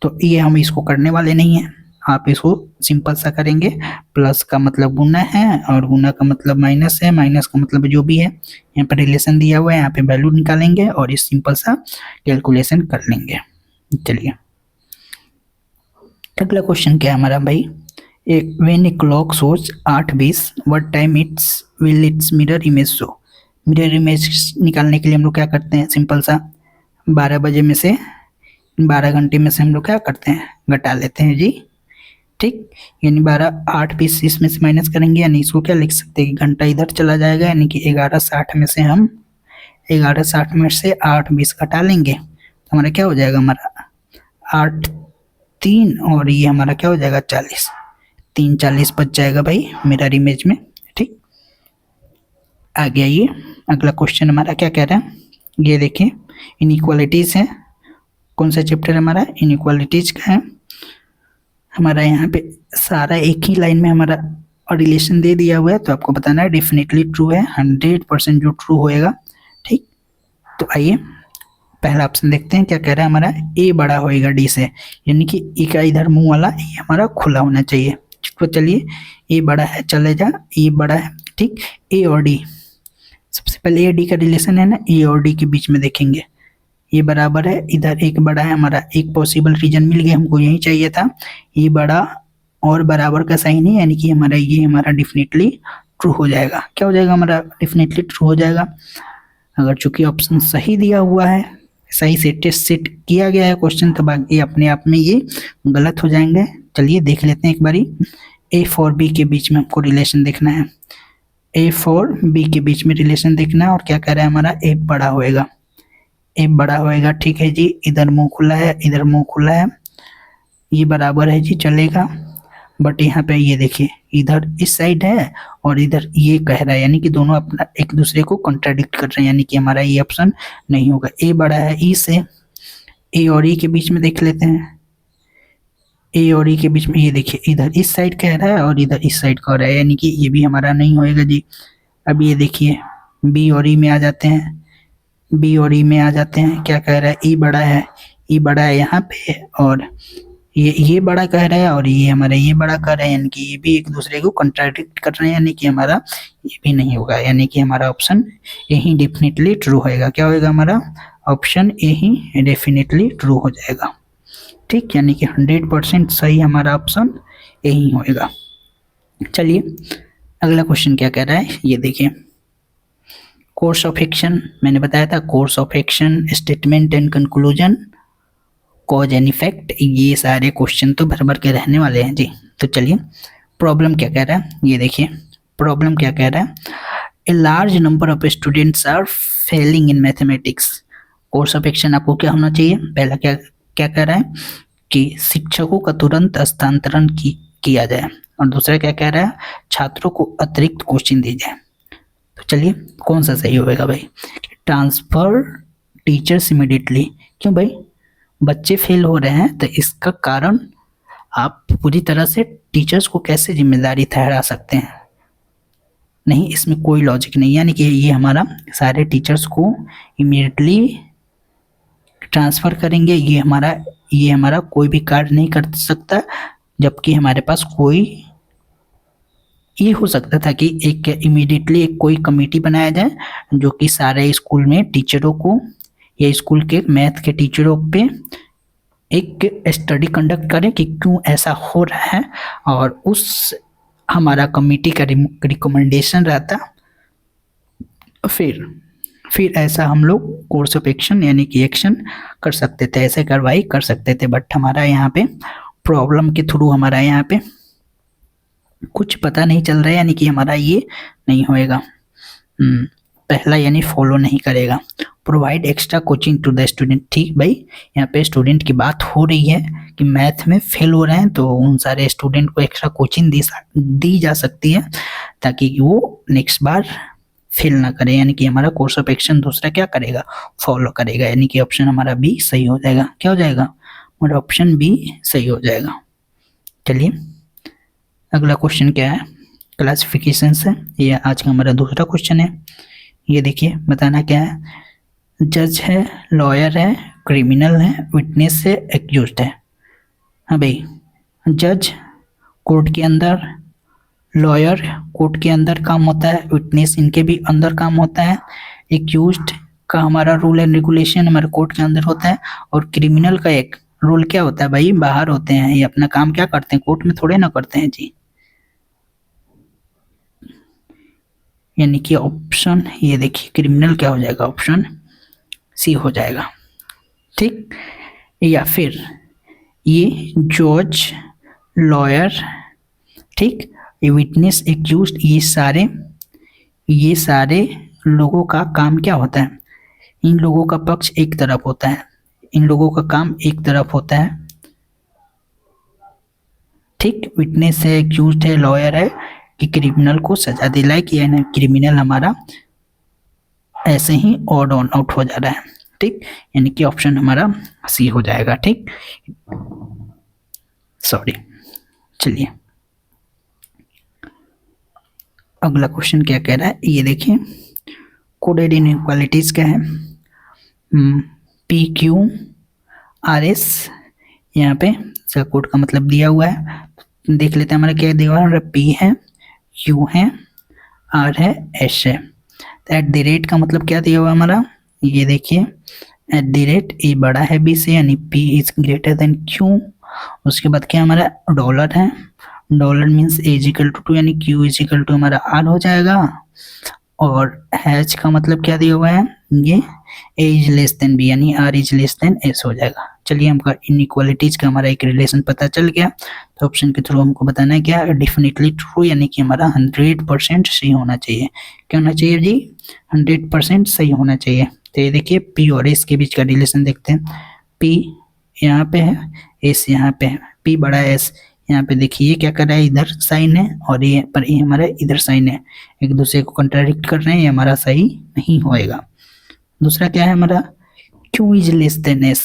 तो ये हम इसको करने वाले नहीं हैं। आप इसको सिंपल सा करेंगे, प्लस का मतलब गुना है और गुना का मतलब माइनस है, माइनस का मतलब जो भी है, यहाँ पर रिलेशन दिया हुआ है, यहाँ पे वैल्यू निकालेंगे और इस सिंपल सा कैलकुलेशन कर लेंगे। चलिए अगला क्वेश्चन क्या है हमारा भाई, एक when a clock shows 8:20 what time will it's mirror image show. Mirror image निकालने के लिए हम लोग क्या करते हैं, सिंपल सा 12 बजे में से 12 घंटे में से हम लोग क्या करते हैं, घटा लेते हैं जी। ठीक, यानी 8:20 इसमें से माइनस करेंगे, यानी इसको क्या लिख सकते हैं कि घंटा इधर चला जाएगा, यानी कि 11:60 में से हम 11:60 में से 8:20 घटा लेंगे, तो हमारा क्या हो जाएगा, हमारा 8×3 और ये हमारा क्या हो जाएगा 40, 3:40 बच जाएगा भाई मिरर इमेज में। ठीक, आ गया ये अगला क्वेश्चन हमारा क्या कह रहा है, ये देखिए इनइक्वालिटीज है, कौन सा चैप्टर हमारा, इनइक्वालिटीज का है हमारा। यहाँ पे सारा एक ही लाइन में हमारा रिलेशन दे दिया हुआ है, तो आपको बताना है डेफिनेटली ट्रू है, 100% जो ट्रू होएगा। ठीक, तो आइए पहला ऑप्शन देखते हैं क्या कह रहा है हमारा, ए बड़ा होएगा डी से, यानी कि ए का इधर मुंह वाला ये हमारा खुला होना चाहिए। तो चलिए ए बड़ा है, चले जा, ए बड़ा है। ठीक, ए और डी, सबसे पहले ए डी का रिलेशन है ना, ए और डी के बीच में देखेंगे, ये बराबर है, इधर एक बड़ा है, हमारा एक पॉसिबल रीजन मिल गया, हमको यही चाहिए था, ये बड़ा और बराबर का साइन है, यानी कि हमारा ये हमारा डेफिनेटली ट्रू हो जाएगा। क्या हो जाएगा हमारा, डेफिनेटली ट्रू हो जाएगा। अगर चूंकि ऑप्शन सही दिया हुआ है, सही से टेस्ट सेट किया गया है क्वेश्चन, तो बाकी अपने आप में ये गलत हो जाएंगे। चलिए देख लेते हैं एक बारी, ए और बी के बीच में हमको रिलेशन देखना है, ए और बी के बीच में रिलेशन देखना है, और क्या कह रहा है हमारा, ए बड़ा होएगा, ए बड़ा होएगा। ठीक है जी, इधर मुंह खुला है, इधर मुंह खुला है, ये बराबर है जी, चलेगा। बट यहाँ पे ये देखिए इधर इस साइड है और इधर ये कह रहा है, यानी कि दोनों अपना एक दूसरे को कॉन्ट्राडिक्ट कर रहे हैं, यानी कि हमारा ये ऑप्शन नहीं होगा। ए बड़ा है ई से, ए और ई के बीच में देख लेते हैं, ए और ई के बीच में ये देखिए इधर इस साइड कह रहा है और इधर इस साइड कह रहा है, यानी कि ये भी हमारा नहीं होएगा जी। अब ये देखिए बी और ई में आ जाते हैं, बी और ई में आ जाते हैं, क्या कह रहा है, ई बड़ा है, ई बड़ा है यहाँ पे, और ये बड़ा कह रहा है और ये हमारा ये बड़ा कह रहा है, यानी कि ये भी एक दूसरे को कॉन्ट्राडिक्ट कर रहे हैं, यानी कि हमारा ये भी नहीं होगा, यानी कि हमारा ऑप्शन यही डेफिनेटली ट्रू होएगा। क्या होएगा हमारा ऑप्शन यही डेफिनेटली ट्रू हो जाएगा। ठीक, यानी कि 100% सही हमारा ऑप्शन यही होएगा। चलिए अगला क्वेश्चन क्या कह रहा है, ये देखिए, कोर्स ऑफ एक्शन, मैंने बताया था course of action, statement and conclusion, cause and effect, ये सारे क्वेश्चन तो भर भर के रहने वाले हैं जी। तो चलिए प्रॉब्लम क्या कह रहा है, ये देखिए प्रॉब्लम क्या कह रहा है, a large number of students are failing in mathematics. Course of action आपको क्या होना चाहिए, पहला क्या क्या कह रहा है कि शिक्षकों का तुरंत हस्तांतरण किया जाए, और दूसरा क्या कह रहा है, छात्रों को अतिरिक्त कोचिंग दी जाए। तो चलिए कौन सा सही होगा भाई, ट्रांसफर टीचर्स इमीडिएटली। क्यों भाई, बच्चे फेल हो रहे हैं तो इसका कारण आप पूरी तरह से टीचर्स को कैसे जिम्मेदारी ठहरा सकते हैं, नहीं, इसमें कोई लॉजिक नहीं, यानी कि ये हमारा सारे टीचर्स को इमीडिएटली ट्रांसफ़र करेंगे, ये हमारा कोई भी कार्य नहीं कर सकता, जबकि हमारे पास कोई ये हो सकता था कि एक इमीडिएटली एक कोई कमेटी बनाया जाए जो कि सारे स्कूल में टीचरों को या स्कूल के मैथ के टीचरों पे एक स्टडी कंडक्ट करे कि क्यों ऐसा हो रहा है, और उस हमारा कमेटी का रिकमेंडेशन रहता। फिर ऐसा हम लोग कोर्स ऑफ एक्शन यानी कि एक्शन कर सकते थे, ऐसे कार्रवाई कर सकते थे। बट हमारा यहाँ पे प्रॉब्लम के थ्रू हमारा यहाँ पे कुछ पता नहीं चल रहा है, यानी कि हमारा ये नहीं होएगा। पहला यानी फॉलो नहीं करेगा। Provide extra coaching to the student. ठीक भाई, यहाँ पे स्टूडेंट की बात हो रही है कि मैथ में फेल हो रहे हैं, तो उन सारे स्टूडेंट को एक्स्ट्रा कोचिंग दी जा सकती है ताकि वो नेक्स्ट बार फेल ना करे। यानी कि हमारा कोर्स ऑफ एक्शन दूसरा क्या करेगा, फॉलो करेगा। यानी कि ऑप्शन हमारा बी सही हो जाएगा। क्या हो जाएगा हमारा, ऑप्शन बी सही हो जाएगा। चलिए अगला क्वेश्चन क्या है, क्लासिफिकेशन से। ये आज का हमारा दूसरा क्वेश्चन है। ये देखिए बताना क्या है, जज है, लॉयर है, क्रिमिनल है, विटनेस है, एक्यूज्ड है। हाँ भाई, जज कोर्ट के अंदर, लॉयर कोर्ट के अंदर काम होता है, विटनेस इनके भी अंदर काम होता है, एक्यूज्ड का हमारा रूल एंड रेगुलेशन हमारे कोर्ट के अंदर होता है, और क्रिमिनल का एक रूल क्या होता है भाई, बाहर होते हैं। ये अपना काम क्या करते हैं, कोर्ट में थोड़े ना करते हैं जी। यानी कि ऑप्शन ये देखिए क्रिमिनल क्या हो जाएगा, ऑप्शन सी हो जाएगा। ठीक, या फिर ये जज, लॉयर, ठीक, ये विटनेस, एक्यूज्ड, ये सारे लोगों का काम क्या होता है, इन लोगों का पक्ष एक तरफ होता है, इन लोगों का काम एक तरफ होता है। ठीक, विटनेस है, एक्यूज्ड है, लॉयर है कि क्रिमिनल को सजा दिलाए कि क्रिमिनल हमारा ऐसे ही ऑड ऑन आउट हो जा रहा है। ठीक, यानी कि ऑप्शन हमारा सी हो जाएगा। ठीक, सॉरी। चलिए अगला क्वेश्चन क्या कह रहा है, ये देखिए कोडेड इनइक्वालिटीज क्या है, पी क्यू आर एस, यहाँ पे इसका कोड का मतलब दिया हुआ है। देख लेते हैं हमारा क्या दिया हुआ है, पी है, क्यू है, आर है, एस है। एट द रेट का मतलब क्या दिया हुआ है हमारा, ये देखिए एट द रेट ए बड़ा है बी से, यानी P is greater than Q. उसके बाद क्या हमारा डॉलर है, dollar means A is equal to 2, यानी क्यू इज इक्वल टू हमारा आर हो जाएगा। और हैच का मतलब क्या दिया हुआ है, ये A is less than B, यानी R is less than S हो जाएगा। चलिए हमको इनइक्वालिटीज का हमारा एक रिलेशन पता चल गया, तो ऑप्शन के थ्रू हमको बताना है क्या, डेफिनेटली ट्रू, यानी कि हमारा 100% सही होना चाहिए। क्या होना चाहिए जी, 100% सही होना चाहिए। तो ये देखिए पी और एस के बीच का रिलेशन देखते हैं। पी यहाँ पे है, एस यहाँ पे है, पी बड़ा है एस, यहाँ पे देखिए ये क्या कर रहा है, इधर साइन है और ये पर ये हमारा इधर साइन है, एक दूसरे को कंट्राडिक्ट कर रहे हैं, ये हमारा सही नहीं होएगा। दूसरा क्या है हमारा, Q is less than S,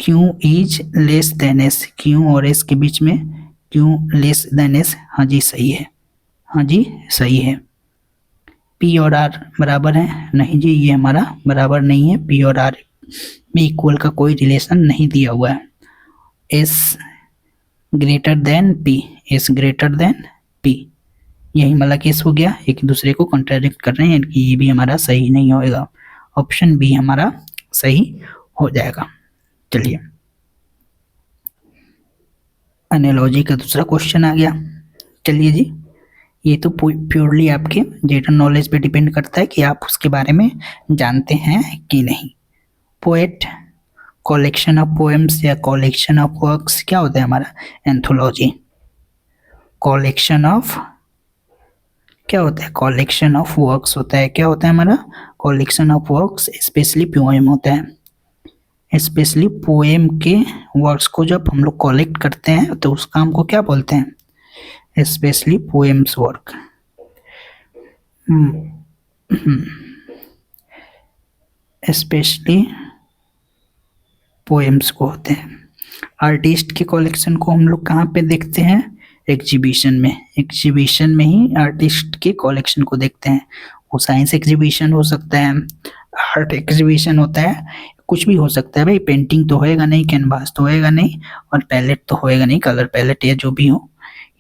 Q is less than S, Q और एस के बीच में क्यू लेस देन एस, हाँ जी सही है, हाँ जी सही है। पी और आर बराबर है, नहीं जी ये हमारा बराबर नहीं है, पी और आर में इक्वल का कोई रिलेशन नहीं दिया हुआ है। S greater than P, S greater than P, यही वाला केस हो गया, एक दूसरे को कॉन्ट्राडिक्ट कर रहे हैं, कि ये भी हमारा सही नहीं होएगा। ऑप्शन बी हमारा सही हो जाएगा। चलिए एनालॉजी का दूसरा क्वेश्चन आ गया। चलिए जी, ये तो प्योरली आपके जनरल नॉलेज पे डिपेंड करता है कि आप उसके बारे में जानते हैं कि नहीं। पोएट, कलेक्शन ऑफ पोएम्स या कलेक्शन ऑफ वर्क्स क्या होता है हमारा, एंथोलॉजी। कलेक्शन ऑफ क्या होता है, कलेक्शन ऑफ वर्क्स होता है, क्या होता है हमारा, collection of works, specially poem होता है। स्पेशली पोएम के वर्क्स को जब हम लोग कलेक्ट करते हैं तो उस काम को क्या बोलते हैं, specially poems work. Specially poems को होते हैं। आर्टिस्ट के कलेक्शन को हम लोग कहाँ पे देखते हैं, एग्जीबिशन में, एग्जीबिशन में ही आर्टिस्ट के कलेक्शन को देखते हैं। वो साइंस एग्जीबिशन हो सकता है, आर्ट एग्जीबिशन होता है, कुछ भी हो सकता है भाई, पेंटिंग तो होएगा नहीं, कैनवास तो होएगा नहीं, और पैलेट तो होएगा नहीं, कलर पैलेट या जो भी हो,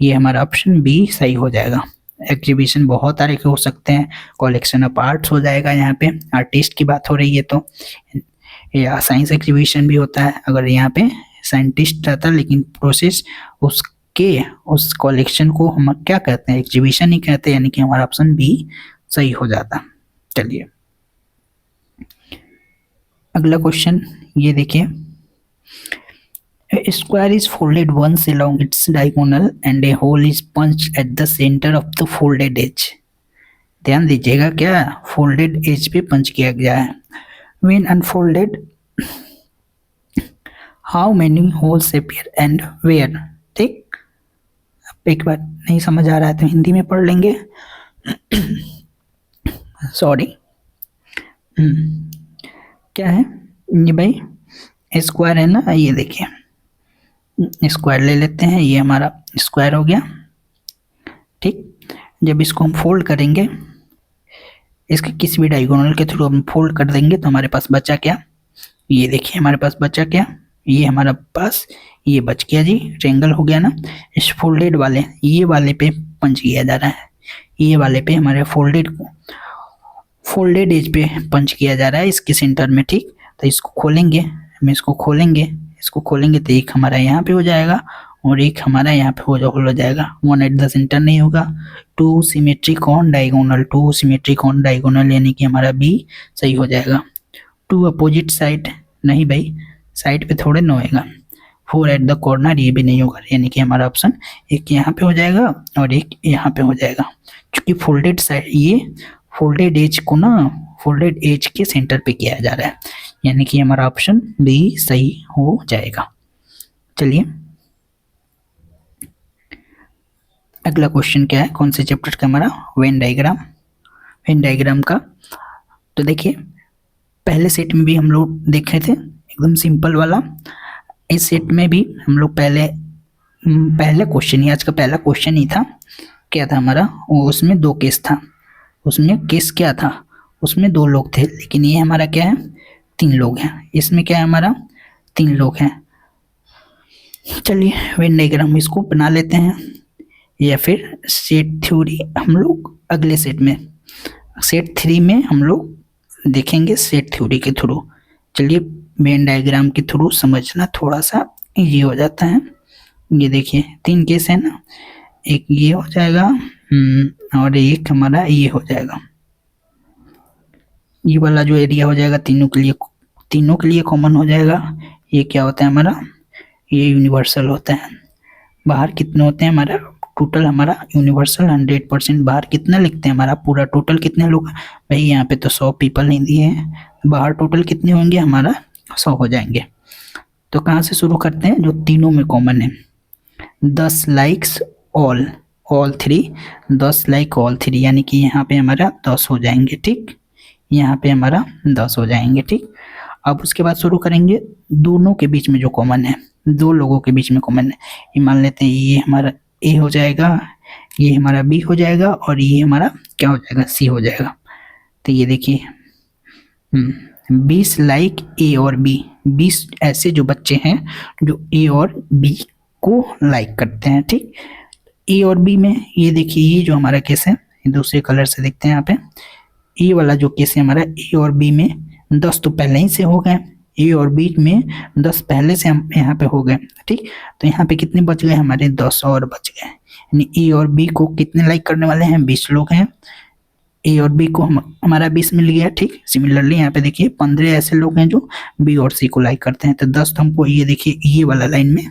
ये हमारा ऑप्शन बी सही हो जाएगा। एग्जीबिशन बहुत तरह के हो सकते हैं, कलेक्शन ऑफ आर्ट्स हो जाएगा, यहाँ पे आर्टिस्ट की बात हो रही है तो, या साइंस एग्जीबिशन भी होता है अगर यहाँ पे साइंटिस्ट रहता है, लेकिन प्रोसेस उसके उस कलेक्शन को हम क्या कहते हैं, एग्जीबिशन ही कहते हैं, यानी कि हमारा ऑप्शन बी सही हो जाता। चलिए अगला क्वेश्चन ये देखिए, A square is folded once along its diagonal and a hole is punched at the center of the folded edge. ध्यान दीजिएगा क्या फोल्डेड एज पे पंच किया गया है। When unfolded, how many holes appear and where? ठीक, एक बार नहीं समझ आ रहा है तो हिंदी में पढ़ लेंगे। सॉरी, क्या है ये भाई, स्क्वायर है ना, ये देखिए स्क्वायर ले लेते हैं, ये हमारा स्क्वायर हो गया। ठीक, जब इसको हम फोल्ड करेंगे, इसके किसी भी डायगोनल के थ्रू हम फोल्ड कर देंगे तो हमारे पास बचा क्या, ये देखिए हमारे पास बचा क्या, ये हमारा पास ये बच गया जी, ट्रायंगल हो गया ना। इस फोल्डेड वाले ये वाले पे पंच किया जा रहा है, ये वाले पे हमारे फोल्डेड एज पे पंच किया जा रहा है इसके सेंटर में। ठीक, तो इसको खोलेंगे, हम इसको खोलेंगे तो एक हमारा यहाँ पे हो जाएगा और एक हमारा यहाँ पे हो जाएगा। वन एट द सेंटर नहीं होगा। टू सिमेट्रिक ऑन डायगोनल यानी कि हमारा बी सही हो जाएगा। टू अपोजिट साइड नहीं भाई, साइड पे थोड़े ना होएगा। फोर एट द कॉर्नर ये भी नहीं होगा, यानी कि हमारा ऑप्शन एक यहाँ पे हो जाएगा और एक यहाँ पे हो जाएगा। क्योंकि फोल्डेड साइड, ये फोल्डेड एज के सेंटर पे किया जा रहा है, यानी कि हमारा ऑप्शन बी सही हो जाएगा। चलिए अगला क्वेश्चन क्या है, कौन से चैप्टर का, हमारा वेन डायग्राम का। तो देखिए पहले सेट में भी हम लोग देखे थे एकदम सिंपल वाला, इस सेट में भी हम लोग पहले क्वेश्चन ही, आज का पहला क्वेश्चन ही था, क्या था हमारा, उसमें दो केस था। उसमें केस क्या था, उसमें दो लोग थे, लेकिन ये हमारा क्या है, तीन लोग हैं। इसमें क्या है, हमारा तीन लोग हैं। चलिए वेन डायग्राम इसको बना लेते हैं, या फिर सेट थ्योरी हम लोग अगले सेट में, सेट 3 में हम लोग देखेंगे सेट थ्योरी के थ्रू। चलिए वेन डायग्राम के थ्रू समझना थोड़ा सा इजी हो जाता है। ये देखिए 3 केस है ना, एक ये हो जाएगा और एक हमारा ये हो जाएगा। ये वाला जो एरिया हो जाएगा तीनों के लिए कॉमन हो जाएगा। ये क्या होता है हमारा, ये यूनिवर्सल होता है। बाहर कितने होते हैं हमारा, टोटल हमारा यूनिवर्सल 100%। बाहर कितना लिखते हैं, हमारा पूरा टोटल कितने लोग, भाई यहाँ पे तो 100 पीपल नहीं दिए हैं, बाहर टोटल कितने होंगे, हमारा 100 हो जाएंगे। तो कहाँ से शुरू करते हैं, जो तीनों में कॉमन है। 10 लाइक्स ऑल 3, 10 लाइक ऑल 3, यानी कि यहाँ पे हमारा 10 हो जाएंगे। ठीक, यहाँ पे हमारा 10 हो जाएंगे। ठीक, अब उसके बाद शुरू करेंगे दोनों के बीच में जो कॉमन है, दो लोगों के बीच में कॉमन है। ये मान लेते हैं ये हमारा ए हो जाएगा, ये हमारा बी हो जाएगा और ये हमारा क्या हो जाएगा, सी हो जाएगा। तो ये देखिए 20 लाइक ए और बी, 20 ऐसे जो बच्चे हैं जो ए और बी को लाइक करते हैं। ठीक, ए और बी में ये देखिए, ये जो हमारा केस है, दूसरे कलर से देखते हैं यहाँ पे, ए वाला जो केस है हमारा, ए और बी में 10 तो पहले ही से हो गए, ए और बी में 10 पहले से हम यहाँ पे हो गए। ठीक, तो यहाँ पे कितने बच गए हमारे, 10 और बच गए। यानी ए और बी को कितने लाइक करने वाले हैं, 20 लोग हैं। ए और बी को हमारा 20 मिल गया। ठीक, सिमिलरली यहाँ पे देखिए 15 ऐसे लोग हैं जो बी और सी को लाइक करते हैं। तो 10 तो हमको, ये देखिए ये वाला लाइन में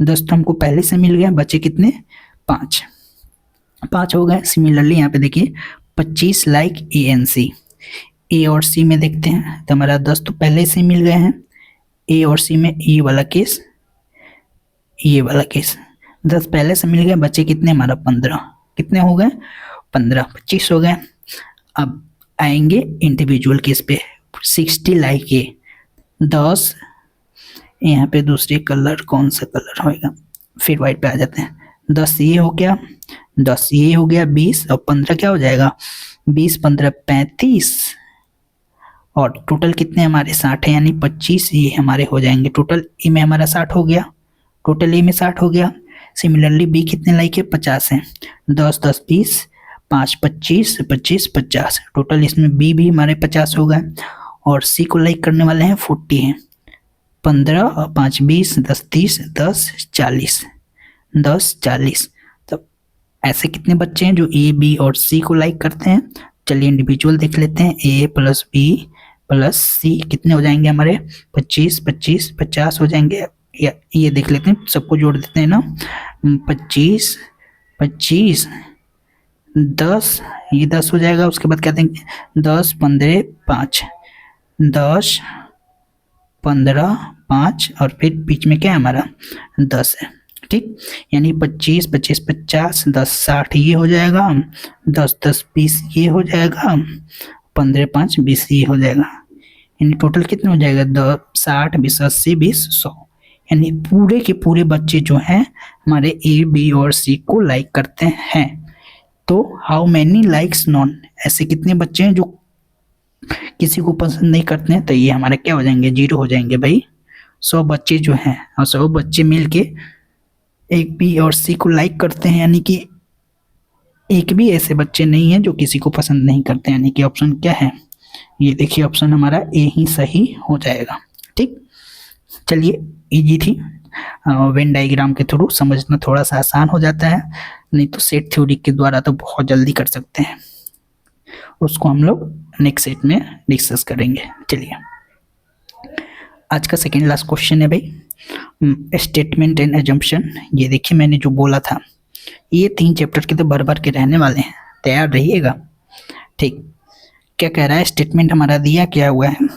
10 तो हमको पहले से मिल गया, बचे कितने, 5 हो गए। सिमिलरली यहाँ पे देखिए 25 लाइक ए एंड सी, ए और सी में देखते हैं तो हमारा 10 तो पहले से मिल गए हैं। ए और सी में ये वाला केस 10 पहले से मिल गए, बचे कितने हमारा 15, कितने हो गए 15, 25 हो गए। अब आएंगे इंडिविजुअल केस पे, 60 लाइक ए 10, यहाँ पे दूसरे कलर कौन सा कलर होएगा, फिर वाइट पे आ जाते हैं। 10 ये हो गया, 10 ये हो गया, 20 और 15 क्या हो जाएगा, 20 15 35 और टोटल कितने हमारे 60 है, यानी 25 ये हमारे हो जाएंगे। टोटल ए में हमारा 60 हो गया, सिमिलरली बी कितने लाइक है, 50 है। 10 10 20, 5 25, 25 50, टोटल इसमें बी भी हमारे 50 हो गए। और सी को लाइक करने वाले हैं 40 हैं। 15 और 5 20, 10 30, 10 40, 10 40। तो ऐसे कितने बच्चे हैं जो ए बी और सी को लाइक करते हैं? चलिए इंडिविजुअल देख लेते हैं। ए प्लस बी प्लस सी कितने हो जाएंगे हमारे? 25 25 50 हो जाएंगे। या ये देख लेते हैं, सबको जोड़ देते हैं ना। 25 25 10, ये 10 हो जाएगा। उसके बाद क्या देंगे? 10 15 5, 10 15 5 और फिर बीच में क्या है हमारा? 10 है। ठीक, यानी 25 25 50, 10 60 ये हो जाएगा, 10 10 20 ये हो जाएगा, 15 5 20 ये हो जाएगा। यानी टोटल कितना हो जाएगा? 10 60 20 80 20 100। यानी पूरे के पूरे बच्चे जो हैं हमारे ए बी और सी को लाइक करते हैं। तो हाउ मैनी लाइक्स नॉन, ऐसे कितने बच्चे हैं जो किसी को पसंद नहीं करते हैं? तो ये हमारे क्या हो जाएंगे? 0 हो जाएंगे भाई। 100 बच्चे जो हैं और 100 बच्चे मिलके एक बी और सी को लाइक करते हैं, यानी कि एक भी ऐसे बच्चे नहीं हैं जो किसी को पसंद नहीं करते। यानी कि ऑप्शन क्या है? ये देखिए ऑप्शन हमारा ए ही सही हो जाएगा। ठीक, चलिए इजी थी। वेन डायग्राम के थ्रू समझना थोड़ा सा आसान हो जाता है, नहीं तो सेट थ्योरी के द्वारा तो बहुत जल्दी कर सकते हैं। उसको हम लोग नेक्स्ट सेट में डिस्कस करेंगे। चलिए आज का सेकेंड लास्ट क्वेश्चन है भाई, स्टेटमेंट एंड एजम्पशन। ये देखिए मैंने जो बोला था, ये 3 चैप्टर के तो भर भर के रहने वाले हैं, तैयार रहिएगा। ठीक, क्या कह रहा है? स्टेटमेंट हमारा दिया क्या हुआ है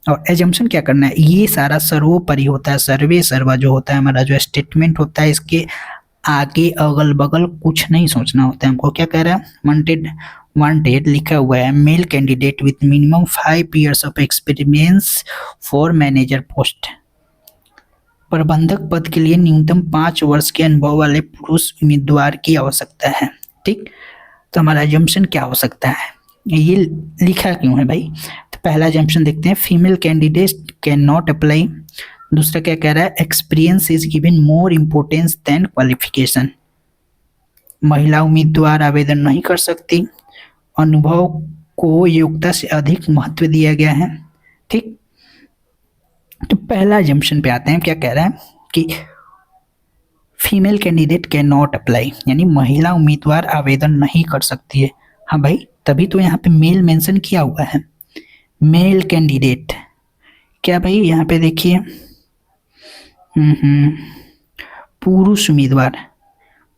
और एजम्पशन क्या करना है। ये सारा सर्वोपरि होता है, सर्वे सर्वा जो होता है हमारा, जो स्टेटमेंट होता है इसके आगे अगल बगल कुछ नहीं सोचना होता है हमको। क्या कह रहा है? वांटेड लिखा हुआ है, male candidate with minimum 5 years of experience for manager post. प्रबंधक पद के लिए न्यूनतम 5 वर्ष के अनुभव वाले पुरुष उम्मीदवार की आवश्यकता है। ठीक, तो हमारा एजम्पशन क्या हो सकता है? ये लिखा क्यों है भाई? तो पहला एजम्पशन देखते हैं, female candidate can not apply. दूसरा क्या कह रहा है? Experience is given more importance than qualification. महिला उम्मीदवार आवेदन नहीं कर सकती। अनुभव को योग्यता से अधिक महत्व दिया गया है। ठीक, तो पहला एजम्पशन पे आते हैं। क्या कह रहा है कि female candidate can not apply, यानी महिला उम्मीदवार आवेदन नहीं कर सकती है। हाँ भाई, तभी तो यहाँ पे मेल मेंशन किया हुआ है, मेल कैंडिडेट। क्या भाई यहाँ पे देखिए, पुरुष उम्मीदवार,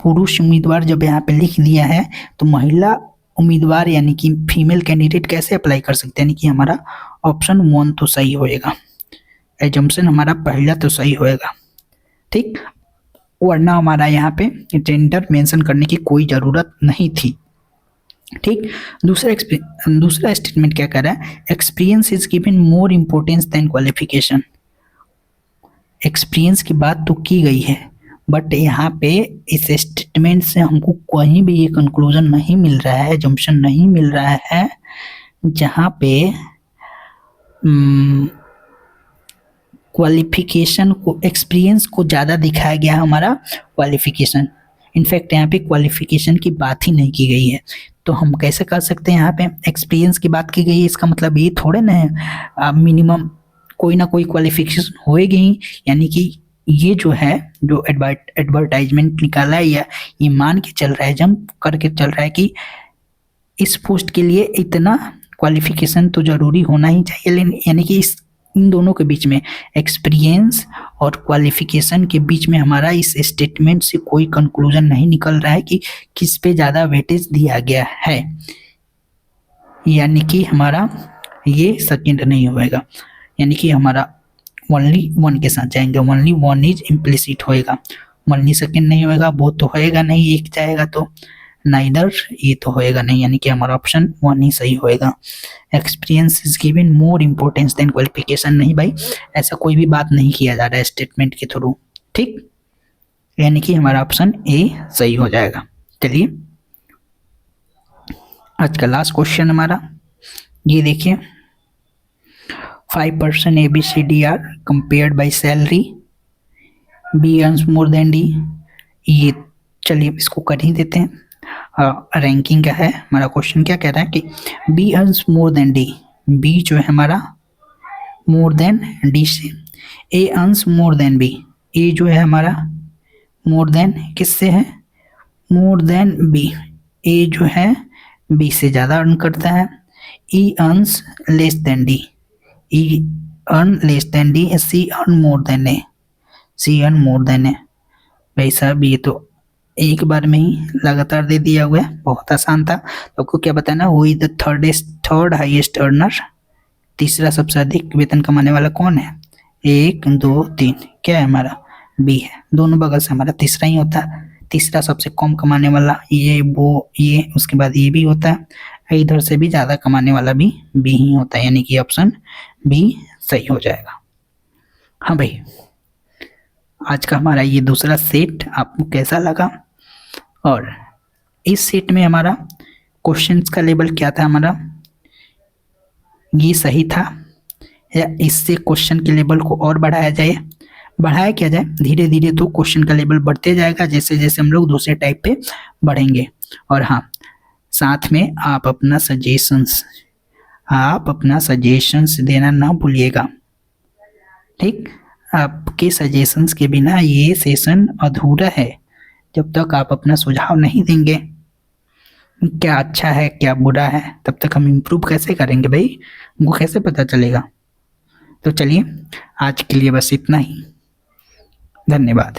पुरुष उम्मीदवार जब यहाँ पे लिख दिया है तो महिला उम्मीदवार यानी कि फीमेल कैंडिडेट कैसे अप्लाई कर सकते हैं? यानी कि हमारा ऑप्शन 1 तो सही होएगा, एजम्पशन हमारा पहला तो सही होएगा। ठीक, वरना हमारा यहाँ पे जेंडर मेंशन करने की कोई ज़रूरत नहीं थी। ठीक, दूसरा स्टेटमेंट क्या कर रहा है? Experience is given more importance than qualification. Experience की बात तो की गई है, बट यहाँ पे इस स्टेटमेंट से हमको कहीं भी ये कंक्लूजन नहीं मिल रहा है, एजम्पशन नहीं मिल रहा है, जहाँ पे क्वालिफिकेशन को, एक्सपीरियंस को ज़्यादा दिखाया गया है हमारा क्वालिफिकेशन। इनफैक्ट यहाँ पे क्वालिफिकेशन की बात ही नहीं की गई है। तो हम कैसे कर सकते हैं? यहाँ पे एक्सपीरियंस की बात की गई है, इसका मतलब ये थोड़े ना है मिनिमम कोई ना कोई क्वालिफिकेशन होएगी। यानी कि ये जो है, जो एडवर्टाइजमेंट निकाला है या ये मान के चल रहा है, जंप करके चल रहा है कि इस पोस्ट के लिए इतना क्वालिफिकेशन तो जरूरी होना ही चाहिए। लेकिन यानी कि इन दोनों के बीच में, एक्सपीरियंस और क्वालिफिकेशन के बीच में हमारा इस स्टेटमेंट से कोई कंक्लूजन नहीं निकल रहा है कि किस पे ज़्यादा वेटेज दिया गया है। यानी कि हमारा ये सेकंड नहीं होएगा, यानी कि हमारा ओनली 1 के साथ जाएंगे, ओनली 1 इज इम्प्लिसिट होएगा, ओनली सेकंड नहीं होएगा, वो तो होएगा नहीं, एक जाएगा तो नाइदर, ये तो होएगा नहीं। यानी कि हमारा ऑप्शन 1 ही सही होएगा। Experience is given more importance than qualification, नहीं भाई, ऐसा कोई भी बात नहीं किया जा रहा है स्टेटमेंट के थ्रू। ठीक, यानी कि हमारा ऑप्शन ए सही हो जाएगा। चलिए आज का लास्ट क्वेश्चन हमारा ये देखिए, 5% ABCD are compared by salary, B earns more than D, ये चलिए इसको कर ही देते हैं। रैंकिंग क्या है हमारा, क्वेश्चन क्या कह रहा है कि B earns more than D, B जो है हमारा मोर देन डी से, A earns more than B, A जो है हमारा मोर देन किससे है, मोर देन बी, ए जो है बी से ज़्यादा अर्न करता है। ई अर्न्स लेस देन डी, ई अर्न लेस देन डी, सी अर्न मोर देन ए, सी अर्न मोर देन ए। भाई साहब ये तो एक बार में ही लगातार दे दिया हुआ है, बहुत आसान था। तो आपको क्या बताना, who is the third highest earner, तीसरा सबसे अधिक वेतन कमाने वाला कौन है, 1 2 3, क्या है हमारा बी है, दोनों बगल से हमारा तीसरा ही होता है। तीसरा सबसे कम कमाने वाला ये वो ये, उसके बाद ये भी होता है, इधर से भी ज़्यादा कमाने वाला भी बी ही होता है, यानी कि ऑप्शन बी सही हो जाएगा। हाँ भाई, आज का हमारा ये दूसरा सेट आपको कैसा लगा, और इस सेट में हमारा क्वेश्चंस का लेवल क्या था हमारा, ये सही था या इससे क्वेश्चन के लेवल को और बढ़ाया क्या जाए, धीरे धीरे तो क्वेश्चन का लेवल बढ़ते जाएगा जैसे जैसे हम लोग दूसरे टाइप पे बढ़ेंगे। और हाँ, साथ में आप अपना सजेशंस देना ना भूलिएगा, ठीक। आपके सजेशंस के बिना ये सेशन अधूरा है, जब तक आप अपना सुझाव नहीं देंगे क्या अच्छा है क्या बुरा है, तब तक हम इम्प्रूव कैसे करेंगे भाई, हमको कैसे पता चलेगा। तो चलिए आज के लिए बस इतना ही, धन्यवाद।